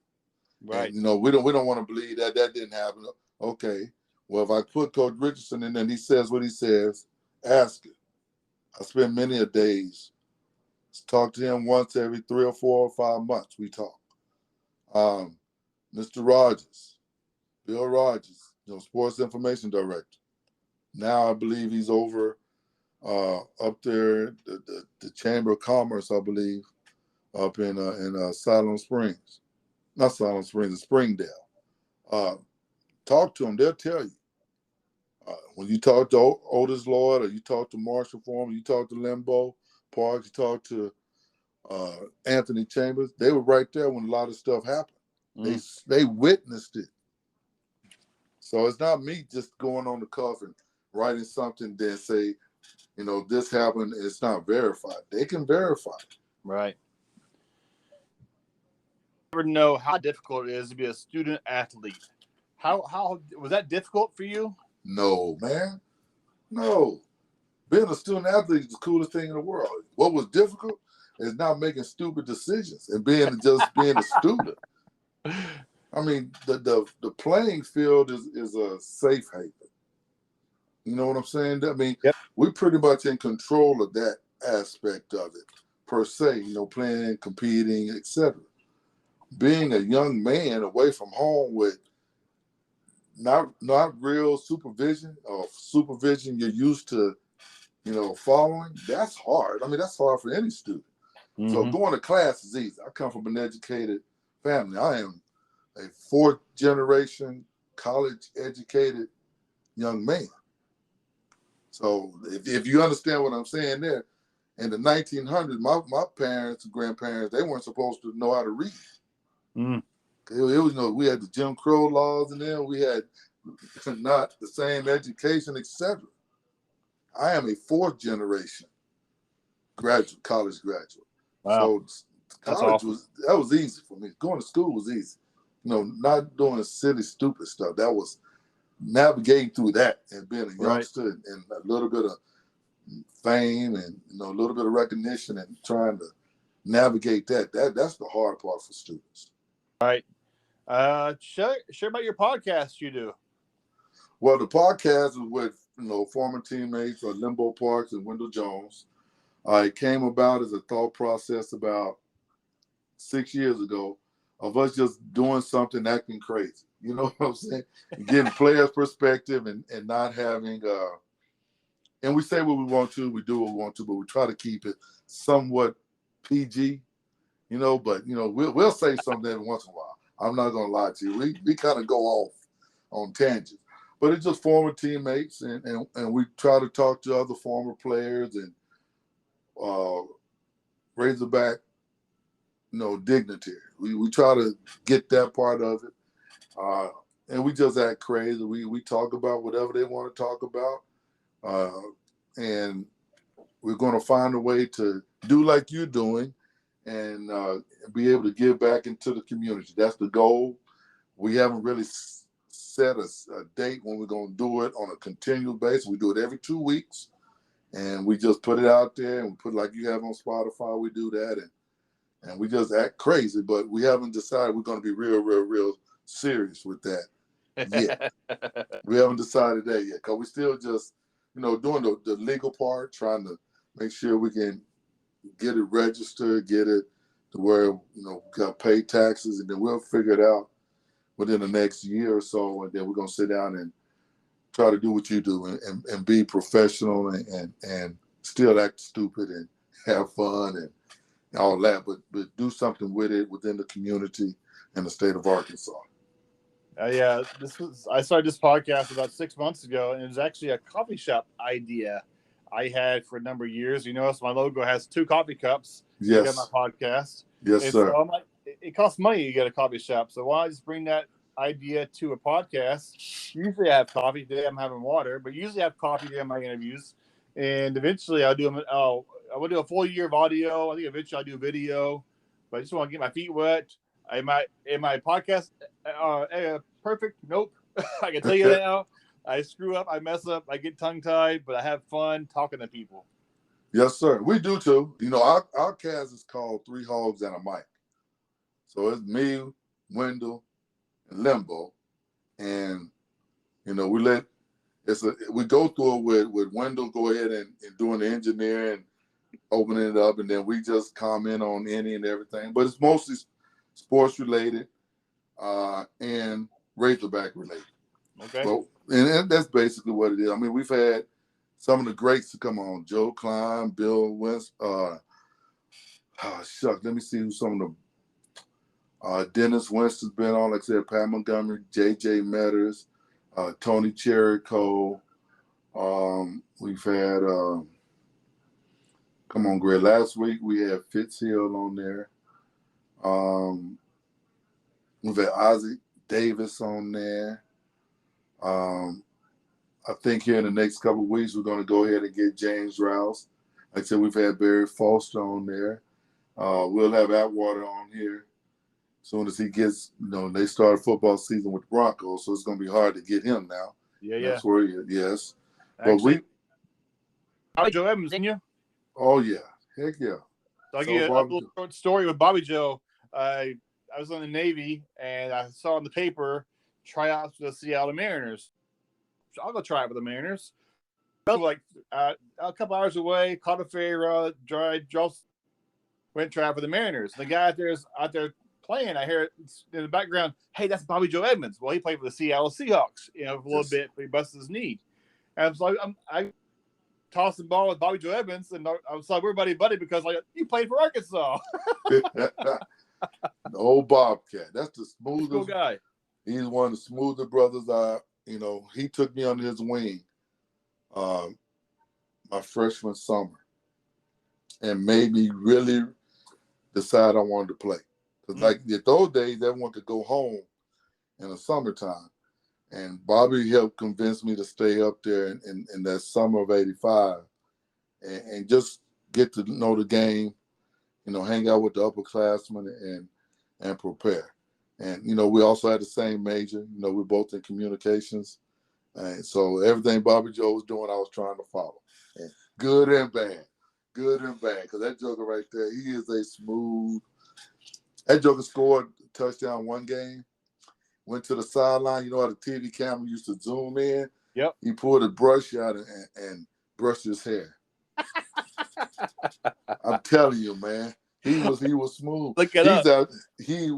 Right. And, we don't want to believe that didn't happen. Okay. Well, if I put Coach Richardson in and he says what he says, ask it. I spend many a days. Talk to him once every 3 or 4 or 5 months. We talk. Mr. Rogers, Bill Rogers, sports information director. Now I believe he's over up there, the Chamber of Commerce, I believe, up in Silent Springs. Not Silent Springs, it's Springdale. Talk to them, they'll tell you. When you talk to Otis Lloyd, or you talk to Marshall Foreman, you talk to Limbo Parks, you talk to Anthony Chambers, they were right there when a lot of stuff happened. They witnessed it. So it's not me just going on the cuff and writing something, then say, this happened, it's not verified. They can verify. Right. Never know how difficult it is to be a student athlete. How was that difficult for you? No, man. No. Being a student athlete is the coolest thing in the world. What was difficult is not making stupid decisions and being a student. I mean, the playing field is a safe haven. You know what I'm saying? I mean, yep. We're pretty much in control of that aspect of it, per se, playing, competing, etc. Being a young man away from home with not real supervision or supervision you're used to, following, that's hard. I mean, that's hard for any student. Mm-hmm. So going to class is easy. I come from an educated family. I am a fourth generation college educated young man. So if you understand what I'm saying there, in the 1900s, my parents and grandparents, they weren't supposed to know how to read. Mm. It was, we had the Jim Crow laws, and then we had not the same education, etc. I am a fourth generation college graduate. Wow. So college was easy for me. Going to school was easy. Not doing silly, stupid stuff. That was navigating through that and being a youngster and a little bit of fame and a little bit of recognition and trying to navigate that. That's the hard part for students. Right. Share about your podcast you do. Well, the podcast is with former teammates Limbo Parks and Wendell Jones. It came about as a thought process about 6 years ago of us just doing something acting crazy. You know what I'm saying? Getting players' perspective and not having and we say what we want to, we do what we want to, but we try to keep it somewhat PG, but we'll say something every once in a while. I'm not gonna lie to you. We kind of go off on tangents. But it's just former teammates and we try to talk to other former players and Razorback, dignitary. We try to get that part of it. And we just act crazy. We talk about whatever they want to talk about. And we're going to find a way to do like you're doing and be able to give back into the community. That's the goal. We haven't really set a date when we're going to do it on a continual basis. We do it every 2 weeks. And we just put it out there and we put like you have on Spotify. We do that. And we just act crazy. But we haven't decided we're going to be real serious with that yet. We haven't decided that yet because we still just, doing the legal part, trying to make sure we can get it registered, get it to where, we got to pay taxes, and then we'll figure it out within the next year or so. And then we're going to sit down and try to do what you do and be professional and still act stupid and have fun and all that, but do something with it within the community in the state of Arkansas. Yeah, I started this podcast about 6 months ago, and it was actually a coffee shop idea I had for a number of years. You notice my logo has 2 coffee cups. Yes. You got my podcast. Yes, and sir. So I'm like, it costs money to get a coffee shop, so why not just bring that idea to a podcast? Usually I have coffee. Today I'm having water, but usually I have coffee during my interviews. And eventually I will do a full year of audio. I think eventually I'll do video, but I just want to get my feet wet. Am my podcast perfect? Nope. I can tell you that now. I screw up, I mess up, I get tongue-tied, but I have fun talking to people. Yes, sir. We do too. Our cast is called 3 Hogs and a Mic. So it's me, Wendell, and Limbo. And, we go through it with Wendell go ahead and doing the engineering, opening it up, and then we just comment on any and everything. But it's mostly sports related and Razorback related. Okay. So, and that's basically what it is. I mean, we've had some of the greats to come on: Joe Klein, Bill Wentz. Let me see who some of the. Dennis Wentz has been on. Like I said, Pat Montgomery, J.J. Metters, Tony Cherico. We've had. Come on, Greg. Last week we had Fitzhill on there. We've had Ozzie Davis on there. I think here in the next couple of weeks, we're going to go ahead and get James Rouse. Like I said, we've had Barry Foster on there. We'll have Atwater on here as soon as he gets, they start football season with the Broncos, so it's going to be hard to get him now. Yeah. That's where he is, yes. Actually, Bobby Joe Evans, didn't you? Oh, yeah. Heck yeah. So I'll give you a little short story with Bobby Joe. I was in the Navy, and I saw in the paper tryouts for the Seattle Mariners. So I'll go try out with the Mariners. Like a couple hours away, caught a ferry ride, drove, went try out for the Mariners. The guy out there playing. I hear it in the background. Hey, that's Bobby Joe Edmonds. Well, he played for the Seattle Seahawks, for a little bit, but he busted his knee. And so I tossed the ball with Bobby Joe Edmonds, and I was like, we're buddy because you played for Arkansas. The old Bobcat. That's the smoothest cool guy. He's one of the smoother brothers. He took me under his wing my freshman summer and made me really decide I wanted to play. Because like in those days, everyone could go home in the summertime. And Bobby helped convince me to stay up there in that summer of '85 and just get to know the game, hang out with the upperclassmen and prepare. And, we also had the same major. We're both in communications. And so everything Bobby Joe was doing, I was trying to follow. And good and bad. Because that joker right there, he is a smooth. That joker scored a touchdown one game, went to the sideline. You know how the TV camera used to zoom in? Yep. He pulled a brush out and brushed his hair. I'm telling you, man. He was smooth. Look it up. He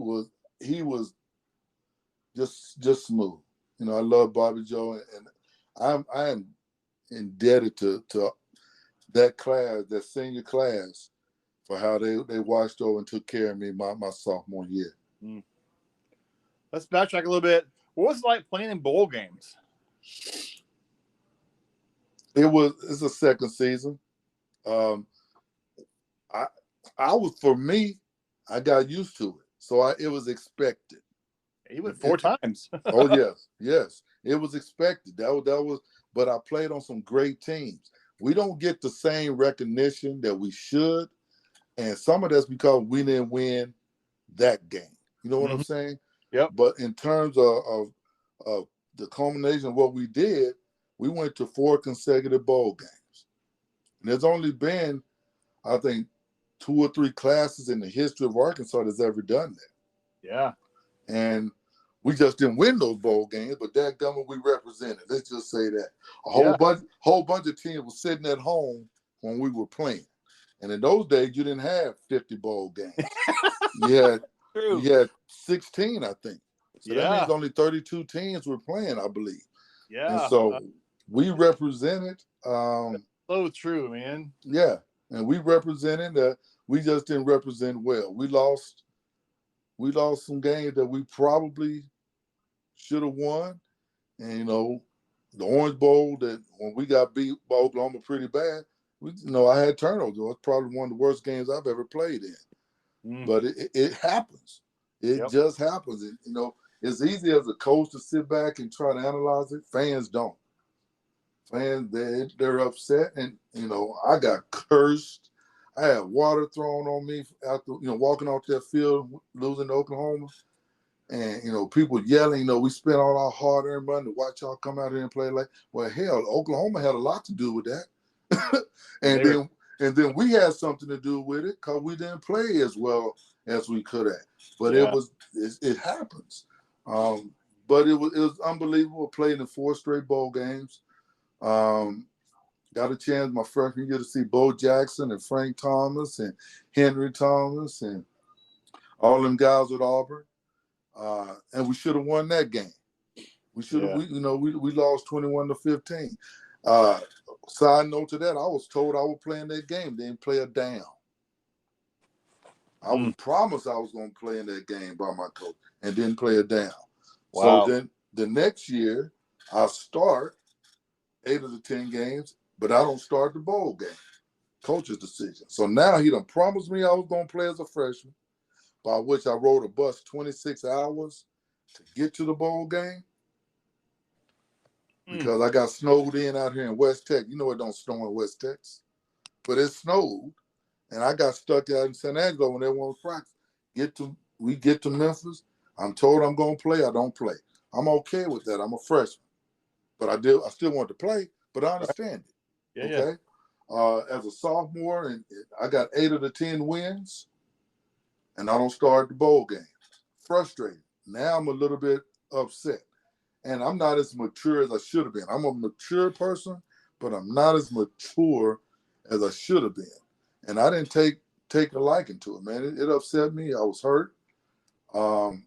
was just smooth. I love Bobby Joe, and I am indebted to that class, that senior class, for how they watched over and took care of me my sophomore year. Let's backtrack a little bit. What was it like playing in bowl games? It's a second season. I got used to it. So it was expected. He went 4 times. Oh yes. It was expected. That was. But I played on some great teams. We don't get the same recognition that we should, and some of that's because we didn't win that game. You know what I'm saying? Yep. But in terms of the culmination of what we did, we went to 4 consecutive bowl games. And there's only been, I think, 2 or 3 classes in the history of Arkansas that's ever done that. Yeah. And we just didn't win those bowl games, but dadgummit, we represented. Let's just say that. A whole bunch of teams were sitting at home when we were playing. And in those days, you didn't have 50 bowl games. You had 16, I think. So that means only 32 teams were playing, I believe. Yeah. And so we represented. So true, man. Yeah. And we represented that. We just didn't represent well. We lost some games that we probably should have won. And, the Orange Bowl, that when we got beat by Oklahoma pretty bad, I had turnovers. It was probably one of the worst games I've ever played in. But it happens. It just happens. And, it's easy as a coach to sit back and try to analyze it. Fans don't. Fans, they're upset. And, I got cursed. I had water thrown on me after, walking off that field, losing to Oklahoma. And, people yelling, we spent all our hard-earned money to watch y'all come out here and play well, hell, Oklahoma had a lot to do with that. and then we had something to do with it because we didn't play as well as we could have. But it happens. But it was unbelievable. Playing in 4 straight bowl games. Got a chance my freshman year to see Bo Jackson and Frank Thomas and Henry Thomas and all them guys at Auburn. And we should have won that game. We should have. Yeah. We lost 21-15. Side note to that, I was told I was playing that game. They didn't play a down. I was promised I was going to play in that game by my coach and didn't play a down. Wow. So then the next year, I start 8 of the 10 games, but I don't start the bowl game. Coach's decision. So now he done promised me I was going to play as a freshman, by which I rode a bus 26 hours to get to the bowl game because I got snowed in out here in West Texas. You know it don't snow in West Texas, but it snowed, and I got stuck out in San Angelo when everyone was practicing. We get to Memphis. I'm told I'm going to play. I don't play. I'm okay with that. I'm a freshman, but I still want to play, but I understand it. Yeah, okay. As a sophomore, and I got 8 of the 10 wins, and I don't start the bowl game. Frustrated. Now I'm a little bit upset, and I'm not as mature as I should have been. I'm a mature person, but I'm not as mature as I should have been, and I didn't take a liking to it, man. It upset me. I was hurt, and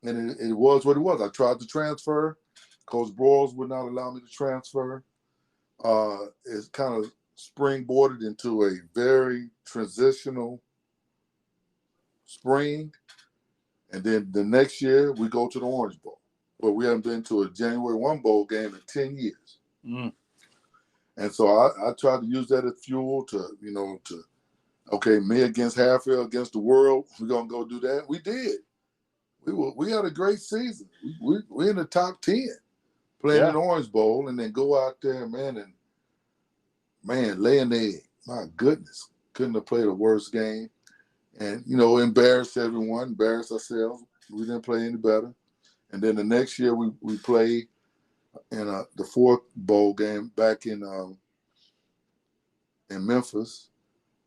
it was what it was. I tried to transfer. Coach Broyles would not allow me to transfer. It's kind of springboarded into a very transitional spring. And then the next year, we go to the Orange Bowl. But we haven't been to a January 1 bowl game in 10 years. And so I tried to use that as fuel to me against Hatfield, against the world. We're going to go do that. We did. We had a great season. We're in the top 10. Playing in the Orange Bowl, and then go out there, man, lay an egg. My goodness. Couldn't have played a worse game. And, embarrassed everyone, embarrassed ourselves. We didn't play any better. And then the next year we played in the 4th bowl game back in Memphis.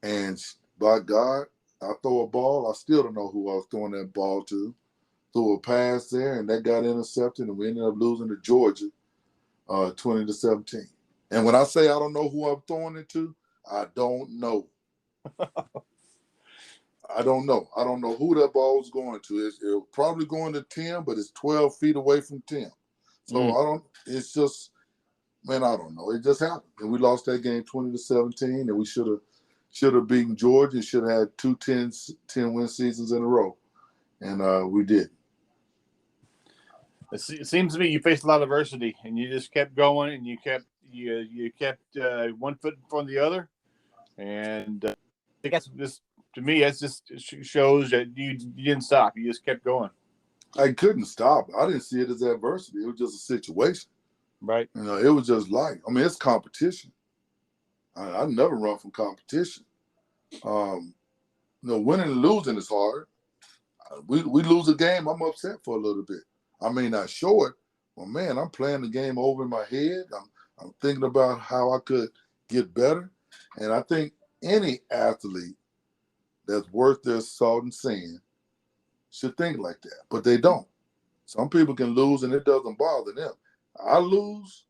And by God, I throw a ball. I still don't know who I was throwing that ball to. Threw a pass there, and that got intercepted, and we ended up losing to Georgia 20-17. And when I say I don't know who I'm throwing it to, I don't know. I don't know. I don't know who that ball is going to. It's probably going to Tim, but it's 12 feet away from Tim. So it's just, man, I don't know. It just happened. And we lost that game 20-17, and we should have beaten Georgia and should have had 2 10-win seasons in a row. And we did. It seems to me you faced a lot of adversity, and you just kept going, and you kept one foot in front of the other, and I guess this to me that just shows that you didn't stop. You just kept going. I couldn't stop. I didn't see it as adversity. It was just a situation. Right. It was just life. I mean, it's competition. I never run from competition. Winning and losing is hard. We lose a game, I'm upset for a little bit. I may not show it, but man, I'm playing the game over in my head. I'm thinking about how I could get better. And I think any athlete that's worth their salt and sand should think like that, but they don't. Some people can lose and it doesn't bother them. I lose,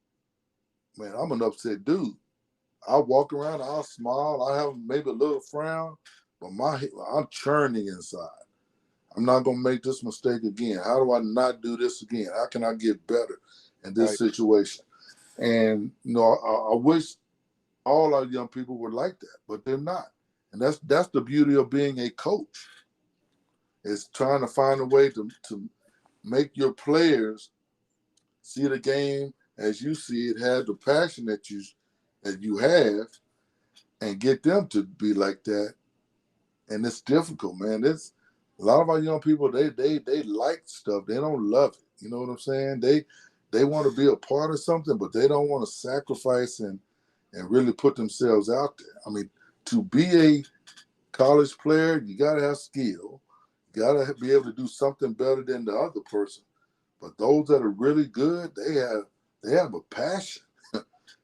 man, I'm an upset dude. I walk around, I'll smile, I have maybe a little frown, but I'm churning inside. I'm not going to make this mistake again. How do I not do this again? How can I get better in this situation? And, I wish all our young people were like that, but they're not. And that's the beauty of being a coach, is trying to find a way to make your players see the game as you see it, have the passion that you have, and get them to be like that. And it's difficult, man. A lot of our young people, they like stuff. They don't love it. You know what I'm saying? They want to be a part of something, but they don't want to sacrifice and really put themselves out there. I mean, to be a college player, you got to have skill. You got to be able to do something better than the other person. But those that are really good, they have a passion,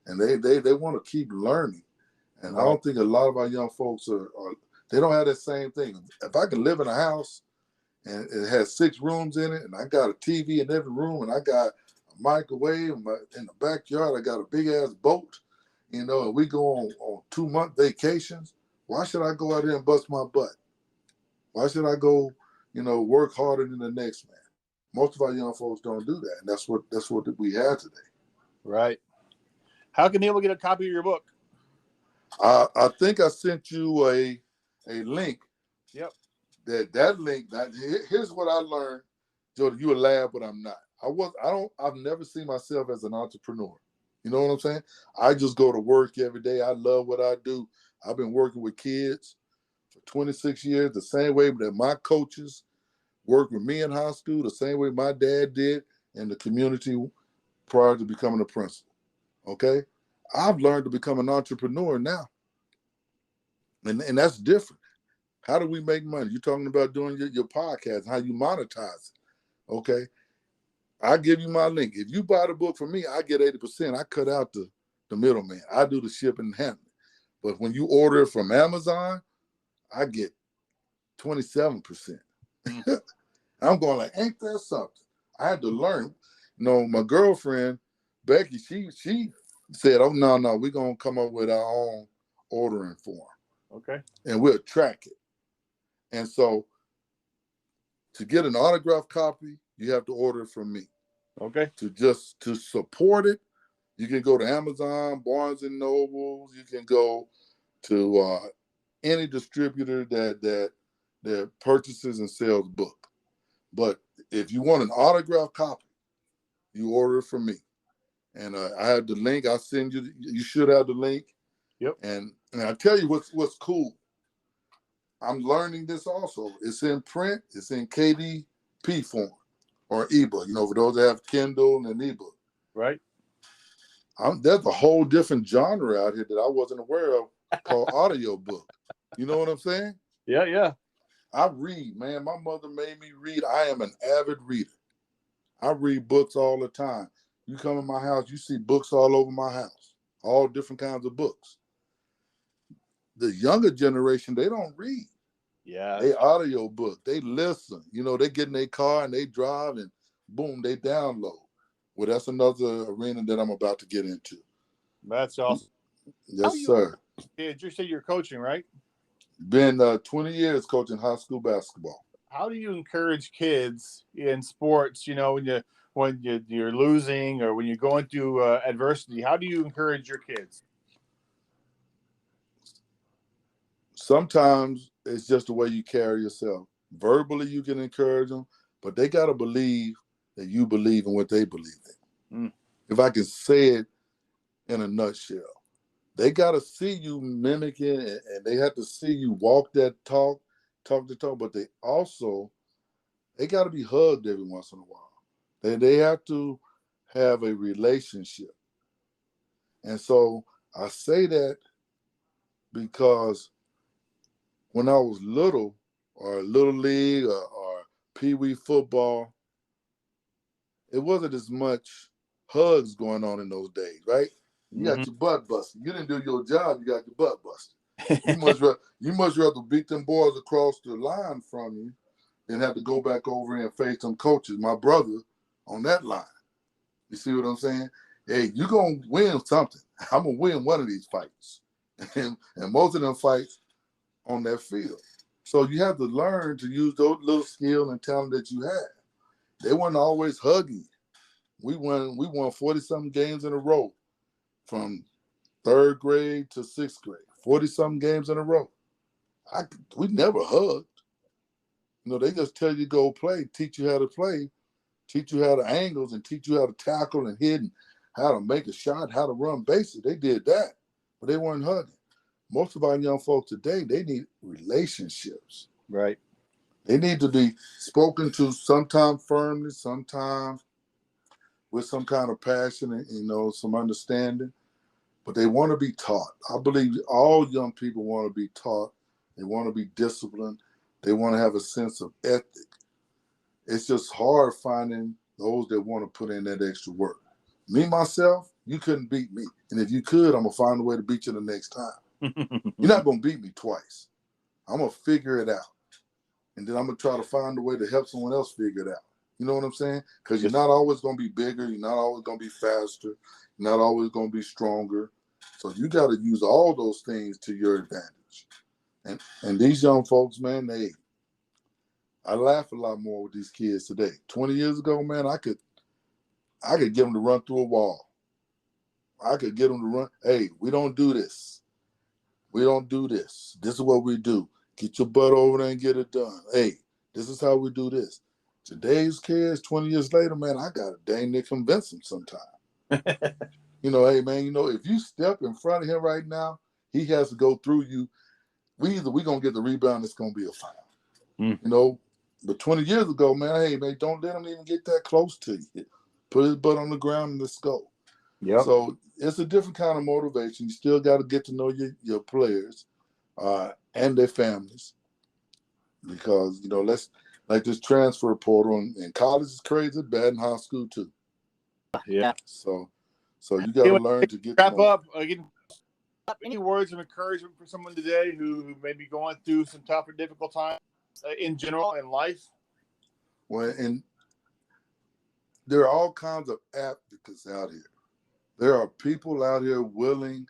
and they want to keep learning. And I don't think a lot of our young folks they don't have that same thing. If I can live in a house and it has 6 rooms in it, and I got a TV in every room, and I got a microwave in the backyard, I got a big ass boat, and we go on 2-month vacations, why should I go out there and bust my butt? Why should I go, work harder than the next man? Most of our young folks don't do that, and that's what we have today. Right. How can people get a copy of your book? I think I sent you a link. Yep. That link. Here's what I learned, Jody. You a laugh, but I'm not. I've never seen myself as an entrepreneur. You know what I'm saying? I just go to work every day. I love what I do. I've been working with kids for 26 years, the same way that my coaches worked with me in high school, the same way my dad did in the community prior to becoming a principal. Okay? I've learned to become an entrepreneur now. And that's different. How do we make money? You're talking about doing your podcast, how you monetize it. Okay? I give you my link. If you buy the book from me, I get 80%. I cut out the middleman. I do the shipping and handling. But when you order it from Amazon, I get 27%. I'm going like, ain't that something? I had to learn. You know, my girlfriend, Becky, she said, oh, no, we're going to come up with our own ordering form. Okay. And we'll track it. And so to get an autographed copy, you have to order it from me. Okay. To support it, you can go to Amazon, Barnes and Nobles. You can go to any distributor that purchases and sells book. But if you want an autographed copy, you order it from me. And I have the link. I'll send you. You should have the link. Yep. And I tell you what's cool. I'm learning this also. It's in print. It's in KDP form or ebook. You know, for those that have Kindle and ebook. Right. There's a whole different genre out here that I wasn't aware of called audio book. You know what I'm saying? Yeah, yeah. I read, man. My mother made me read. I am an avid reader. I read books all the time. You come in my house, you see books all over my house, all different kinds of books. The younger generation, they don't read. Yeah. They audio book. They listen. You know, they get in their car and they drive and boom, they download. Well, that's another arena that I'm about to get into. That's awesome. Yes, sir. Did you say you're coaching, right? Been 20 years coaching high school basketball. How do you encourage kids in sports, you know, when you're losing or when you're going through adversity? How do you encourage your kids? Sometimes it's just the way you carry yourself. Verbally, you can encourage them, but they got to believe that you believe in what they believe in. If I can say it in a nutshell, they got to see you mimicking and they have to see you walk that talk the talk, but they got to be hugged every once in a while. They have to have a relationship. And so I say that because when I was little, or little league or pee-wee football, it wasn't as much hugs going on in those days, right? You got your butt busted. You didn't do your job, you got your butt busted. You much rather beat them boys across the line from you than have to go back over and face them coaches, my brother, on that line. You see what I'm saying? Hey, you're going to win something. I'm going to win one of these fights. And most of them fights on that field. So you have to learn to use those little skill and talent that you have. They weren't always hugging. We won 40-something games in a row from 3rd grade to 6th grade. 40-something games in a row. We never hugged. You know, they just tell you to go play, teach you how to play, teach you how to angles, and teach you how to tackle and hit and how to make a shot, how to run bases. They did that, but they weren't hugging. Most of our young folks today, they need relationships. Right. They need to be spoken to, sometimes firmly, sometimes with some kind of passion and, you know, some understanding. But they want to be taught. I believe all young people want to be taught. They want to be disciplined. They want to have a sense of ethic. It's just hard finding those that want to put in that extra work. Me, myself, you couldn't beat me. And if you could, I'm going to find a way to beat you the next time. You're not going to beat me twice. I'm going to figure it out. And then I'm going to try to find a way to help someone else figure it out. You know what I'm saying? Because you're not always going to be bigger. You're not always going to be faster. You're not always going to be stronger. So you got to use all those things to your advantage. And these young folks, man, I laugh a lot more with these kids today. 20 years ago, man, I could get them to run through a wall. I could get them to run. Hey, we don't do this. We don't do this. This is what we do. Get your butt over there and get it done. Hey, this is how we do this. Today's kids, 20 years later, man, I got to dang near convince them sometime. Hey, man, if you step in front of him right now, he has to go through you. We're going to get the rebound. It's going to be a foul. But 20 years ago, man, hey, man, don't let him even get that close to you. Put his butt on the ground and let's go. Yep. So it's a different kind of motivation. You still got to get to know your players and their families because, let's like this transfer portal in college is crazy, bad in high school too. Yeah. So you got to learn to get wrap up. Any words of encouragement for someone today who may be going through some tough or difficult times in general in life? Well, and there are all kinds of advocates out here. There are people out here willing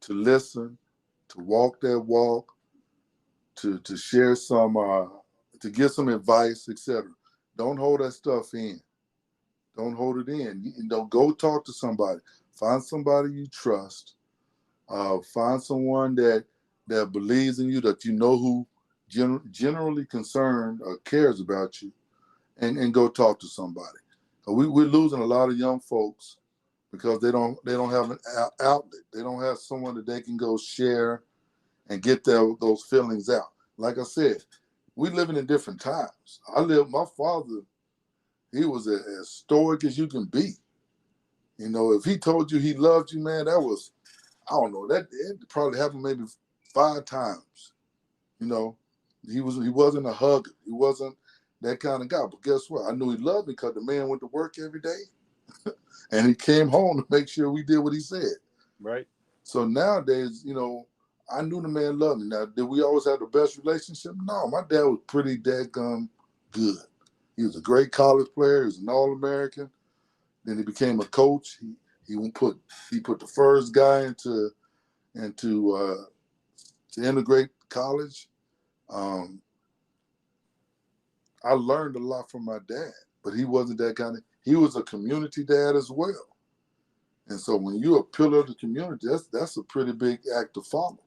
to listen, to walk that walk, to share some, to get some advice, etc. Don't hold that stuff in. Don't hold it in. Go talk to somebody. Find somebody you trust. Find someone that believes in you, that who generally concerned or cares about you, and go talk to somebody. We're losing a lot of young folks because they don't have an outlet. They don't have someone that they can go share and get those feelings out. Like I said, we living in different times. My father, he was as stoic as you can be. If he told you he loved you, man, that was, I don't know, that it probably happened maybe 5 times. He wasn't a hugger. He wasn't that kind of guy. But guess what? I knew he loved me because the man went to work every day. And he came home to make sure we did what he said. Right. So nowadays, I knew the man loved me. Now, did we always have the best relationship? No, my dad was pretty daggum good. He was a great college player. He was an All-American. Then he became a coach. He put the first guy into to integrate college. I learned a lot from my dad, but he wasn't that kind of. He was a community dad as well. And so when you're a pillar of the community, that's a pretty big act to follow.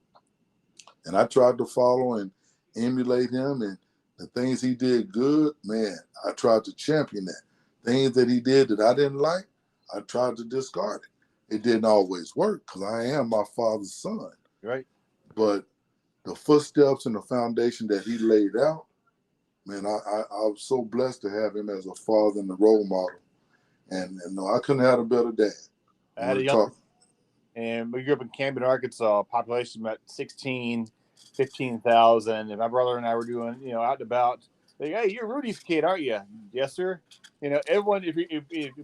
And I tried to follow and emulate him, and the things he did good, man, I tried to champion that. Things that he did that I didn't like, I tried to discard it. It didn't always work because I am my father's son. Right. But the footsteps and the foundation that he laid out, man, I was so blessed to have him as a father and a role model. And no, I couldn't have a better dad. I had a young, and we grew up in Camden, Arkansas. Population about 15,000. And my brother and I were doing, out and about. Like, hey, you're Rudy's kid, aren't you? Yes, sir. Everyone, if we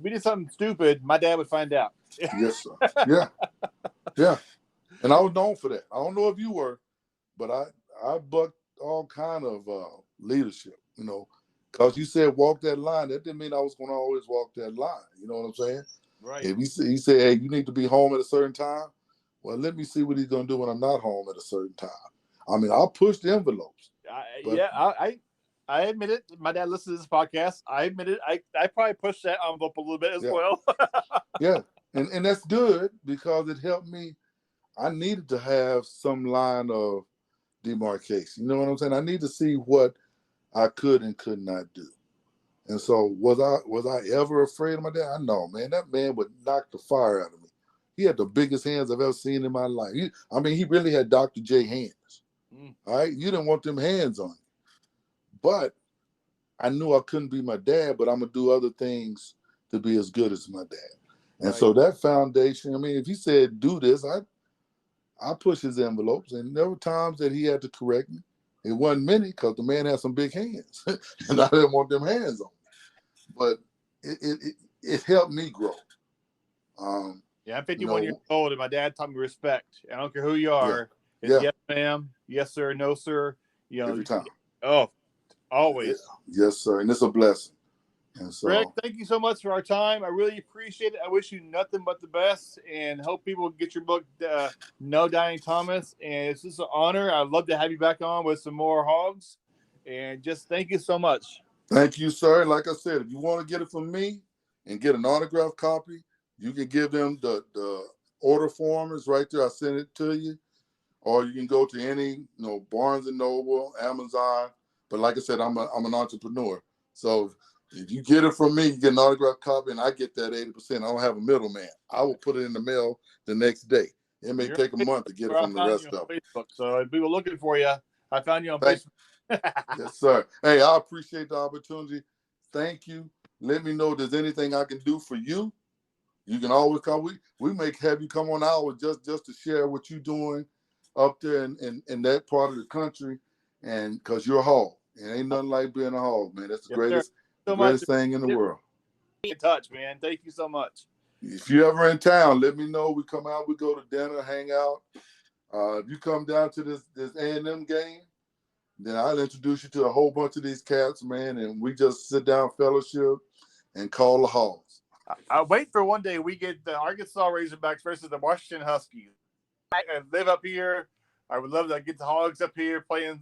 did something stupid, my dad would find out. Yes, sir. Yeah. Yeah. And I was known for that. I don't know if you were, but I bucked all kind of leadership, because you said walk that line. That didn't mean I was going to always walk that line. You know what I'm saying? Right. If he said, hey, you need to be home at a certain time, well, let me see what he's going to do when I'm not home at a certain time. I mean, I'll push the envelopes. I admit it. My dad listens to this podcast. I admit it. I probably pushed that envelope a little bit as well. Yeah. And that's good because it helped me. I needed to have some line of demarcation. You know what I'm saying? I need to see what I could and could not do. And so was I ever afraid of my dad? I know, man. That man would knock the fire out of me. He had the biggest hands I've ever seen in my life. He really had Dr. J hands. All right? You didn't want them hands on you. But I knew I couldn't be my dad, but I'm going to do other things to be as good as my dad. And so that foundation, if he said do this, I push his envelopes. And there were times that he had to correct me. It wasn't many because the man had some big hands. And I didn't want them hands on me. But it helped me grow. I'm 51 years old, and my dad taught me respect. I don't care who you are. It's yes, ma'am. Yes, sir. No, sir. Every time. Oh, always. Yes, sir. And it's a blessing. And so, Rick, thank you so much for our time. I really appreciate it. I wish you nothing but the best, and hope people get your book, No Doubting Thomas. And it's just an honor. I'd love to have you back on with some more hogs. And just thank you so much. Thank you, sir. And like I said, if you want to get it from me and get an autographed copy, you can give them the order form is right there. I sent it to you. Or you can go to any, Barnes & Noble, Amazon. But like I said, I'm an entrepreneur. So if you get it from me, you get an autographed copy, and I get that 80%. I don't have a middleman. I will put it in the mail the next day. It may take a month to get it from the rest of them. Facebook. So if people looking for you, I found you on Facebook. Yes, sir. Hey, I appreciate the opportunity. Thank you. Let me know if there's anything I can do for you. You can always come. We may have you come on ours just to share what you're doing up there in that part of the country, and because you're a hog. It ain't nothing like being a hog, man. That's the greatest thing in the world. Be in touch, man. Thank you so much. If you're ever in town, let me know. We come out, we go to dinner, hang out. If you come down to this A&M game, then I'll introduce you to a whole bunch of these cats, man, and we just sit down, fellowship, and call the Hogs. I'll wait for one day we get the Arkansas Razorbacks versus the Washington Huskies. I live up here. I would love to get the Hogs up here playing,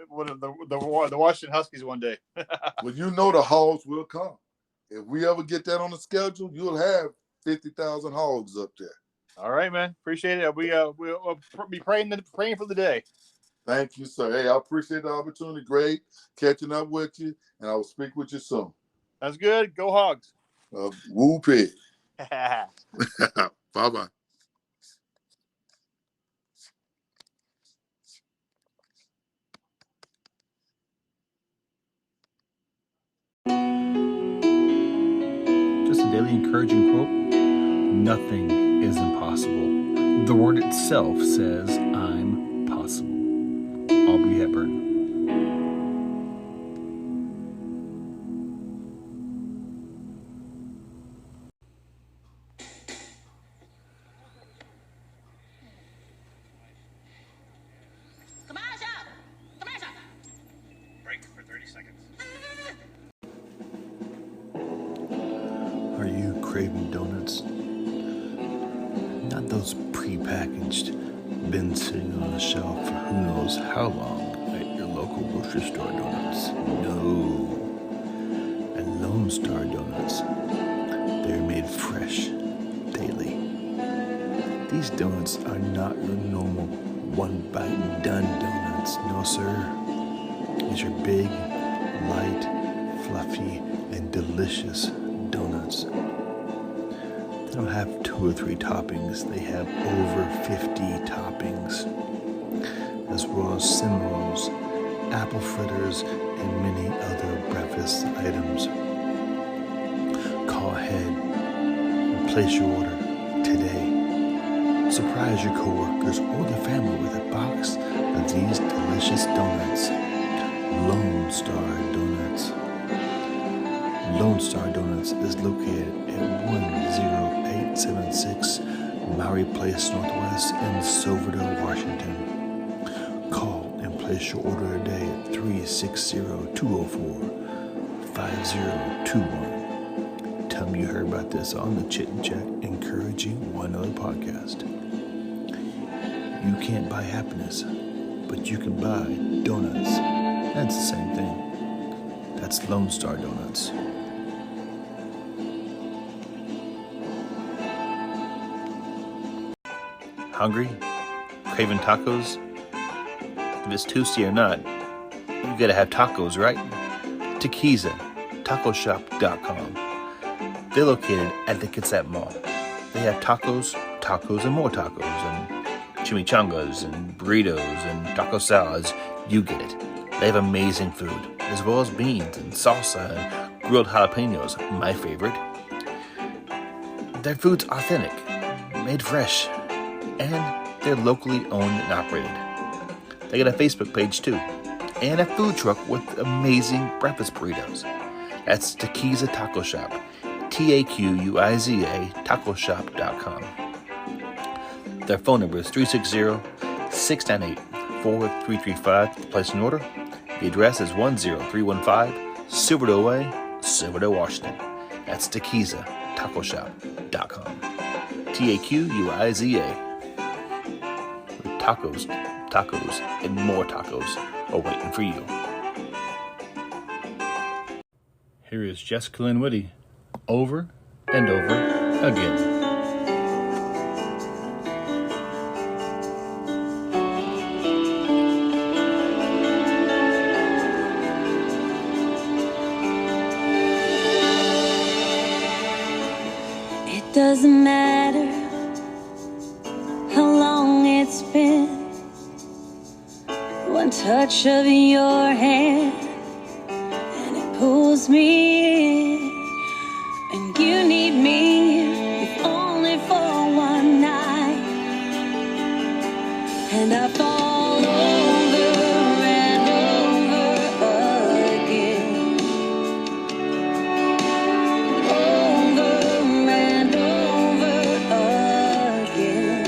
with the Washington Huskies one day. Well, the Hogs will come. If we ever get that on the schedule, you'll have 50,000 Hogs up there. All right, man. Appreciate it. We'll be praying for the day. Thank you, sir. Hey, I appreciate the opportunity. Great catching up with you, and I will speak with you soon. That's good. Go Hogs. Woo pig. Bye-bye. Just a daily encouraging quote. Nothing is impossible. The word itself says, I'm possible. Aubrey Hepburn. Break for 30 seconds. Are you craving donuts? Not those pre-packaged, been sitting on the shelf for who knows how long at your local grocery store donuts. No. At Lone Star Donuts, they're made fresh, daily. These donuts are not your normal one-bite-and-done donuts. No, sir. These are big, light, fluffy, and delicious donuts. They don't have 2 or 3 toppings. They have over 50 toppings, as well as cinnamons, apple fritters, and many other breakfast items. Call ahead and place your order today. Surprise your coworkers or the family with a box of these delicious donuts. Lone Star Donuts. Lone Star Donuts is located at 10876 Maury Place Northwest in Silverdale, Washington. Call and place your order today at 360-204-5021. Tell me you heard about this on the Chit and Chat Encouraging One Another podcast. You can't buy happiness, but you can buy donuts. That's the same thing. That's Lone Star Donuts. Hungry? Craving tacos? If it's Tuesday or not, you gotta have tacos, right? Tequiza, tacoshop.com. They're located at the Kitsap Mall. They have tacos, and more tacos, and chimichangas, and burritos, and taco salads. You get it. They have amazing food, as well as beans and salsa and grilled jalapenos, my favorite. Their food's authentic, made fresh, and they're locally owned and operated. They got a Facebook page too, and a food truck with amazing breakfast burritos. That's Tequiza Taco Shop, TAQUIZA tacoshop.com. Their phone number is 360-698-4335 to place an order. The address is 10315 Silverdale Way, Silverdale, Washington. That's Tequiza tacoshop.com. TAQUIZA. Tacos, and more tacos are waiting for you. Here is Jessica Lynn Whitty, Over and Over Again. It doesn't matter how long it's been. One touch of your hand and it pulls me in. And you need me, if only for one night. And I fall over and over again. Over and over again.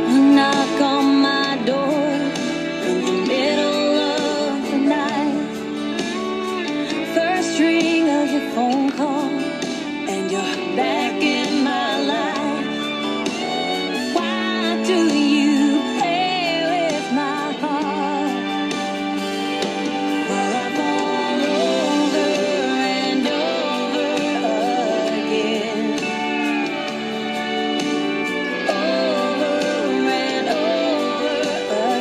A knock on my door in the middle of the night. First ring of your phone call, and you're back in my life. Why do you play with my heart? Well, I fall over and over again. Over and over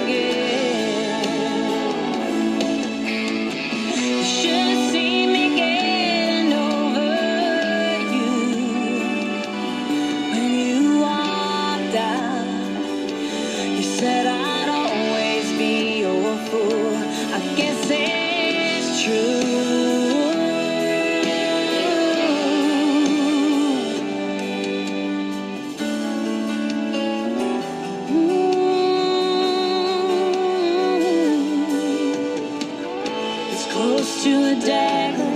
again. You should have seen me getting over you when you walked out. You said I'd always be your fool. I guess it's true. It's close to a dagger,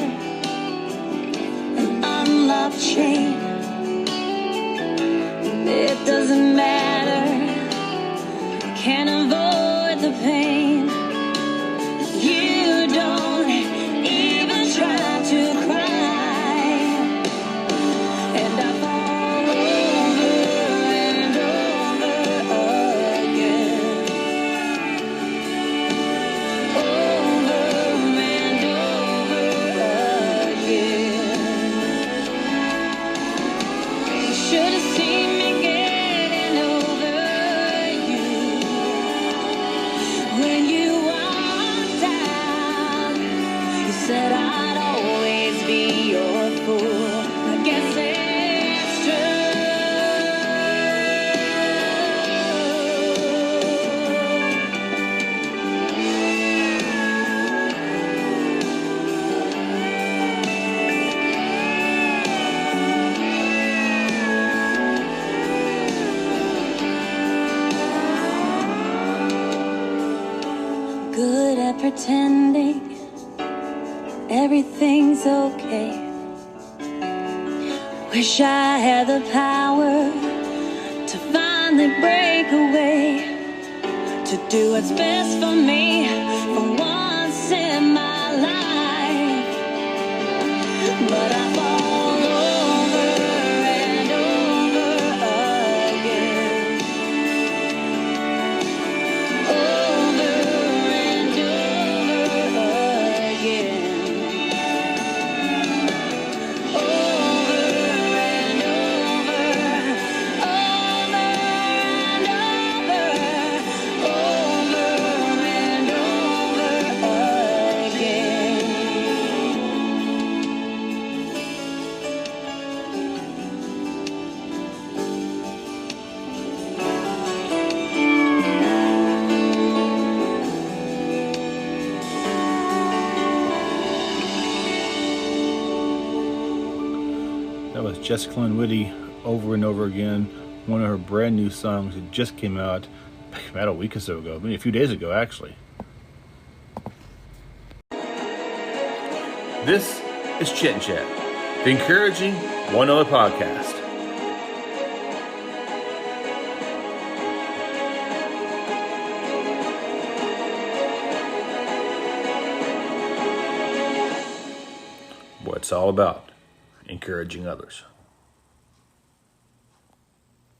an unlocked chain. It doesn't matter, can't avoid the pain. You don't even try to cry. And I fall over and over again. Over and over again. You should have seen me getting over you when you walked out. You said I'd always be your fool. I guess it's true. Good at pretending everything's okay. Wish I had the power to finally break away, to do what's best for me for once in my life. But I fall over and over again. Over and over again. Over and over. Over and over. Over and over again. That was Jessica Lynn Whitty, Over and Over Again, one of her brand new songs that just came out about a week or so ago, maybe a few days ago actually. This is Chit and Chat, the encouraging One Other podcast. What it's all about, encouraging others.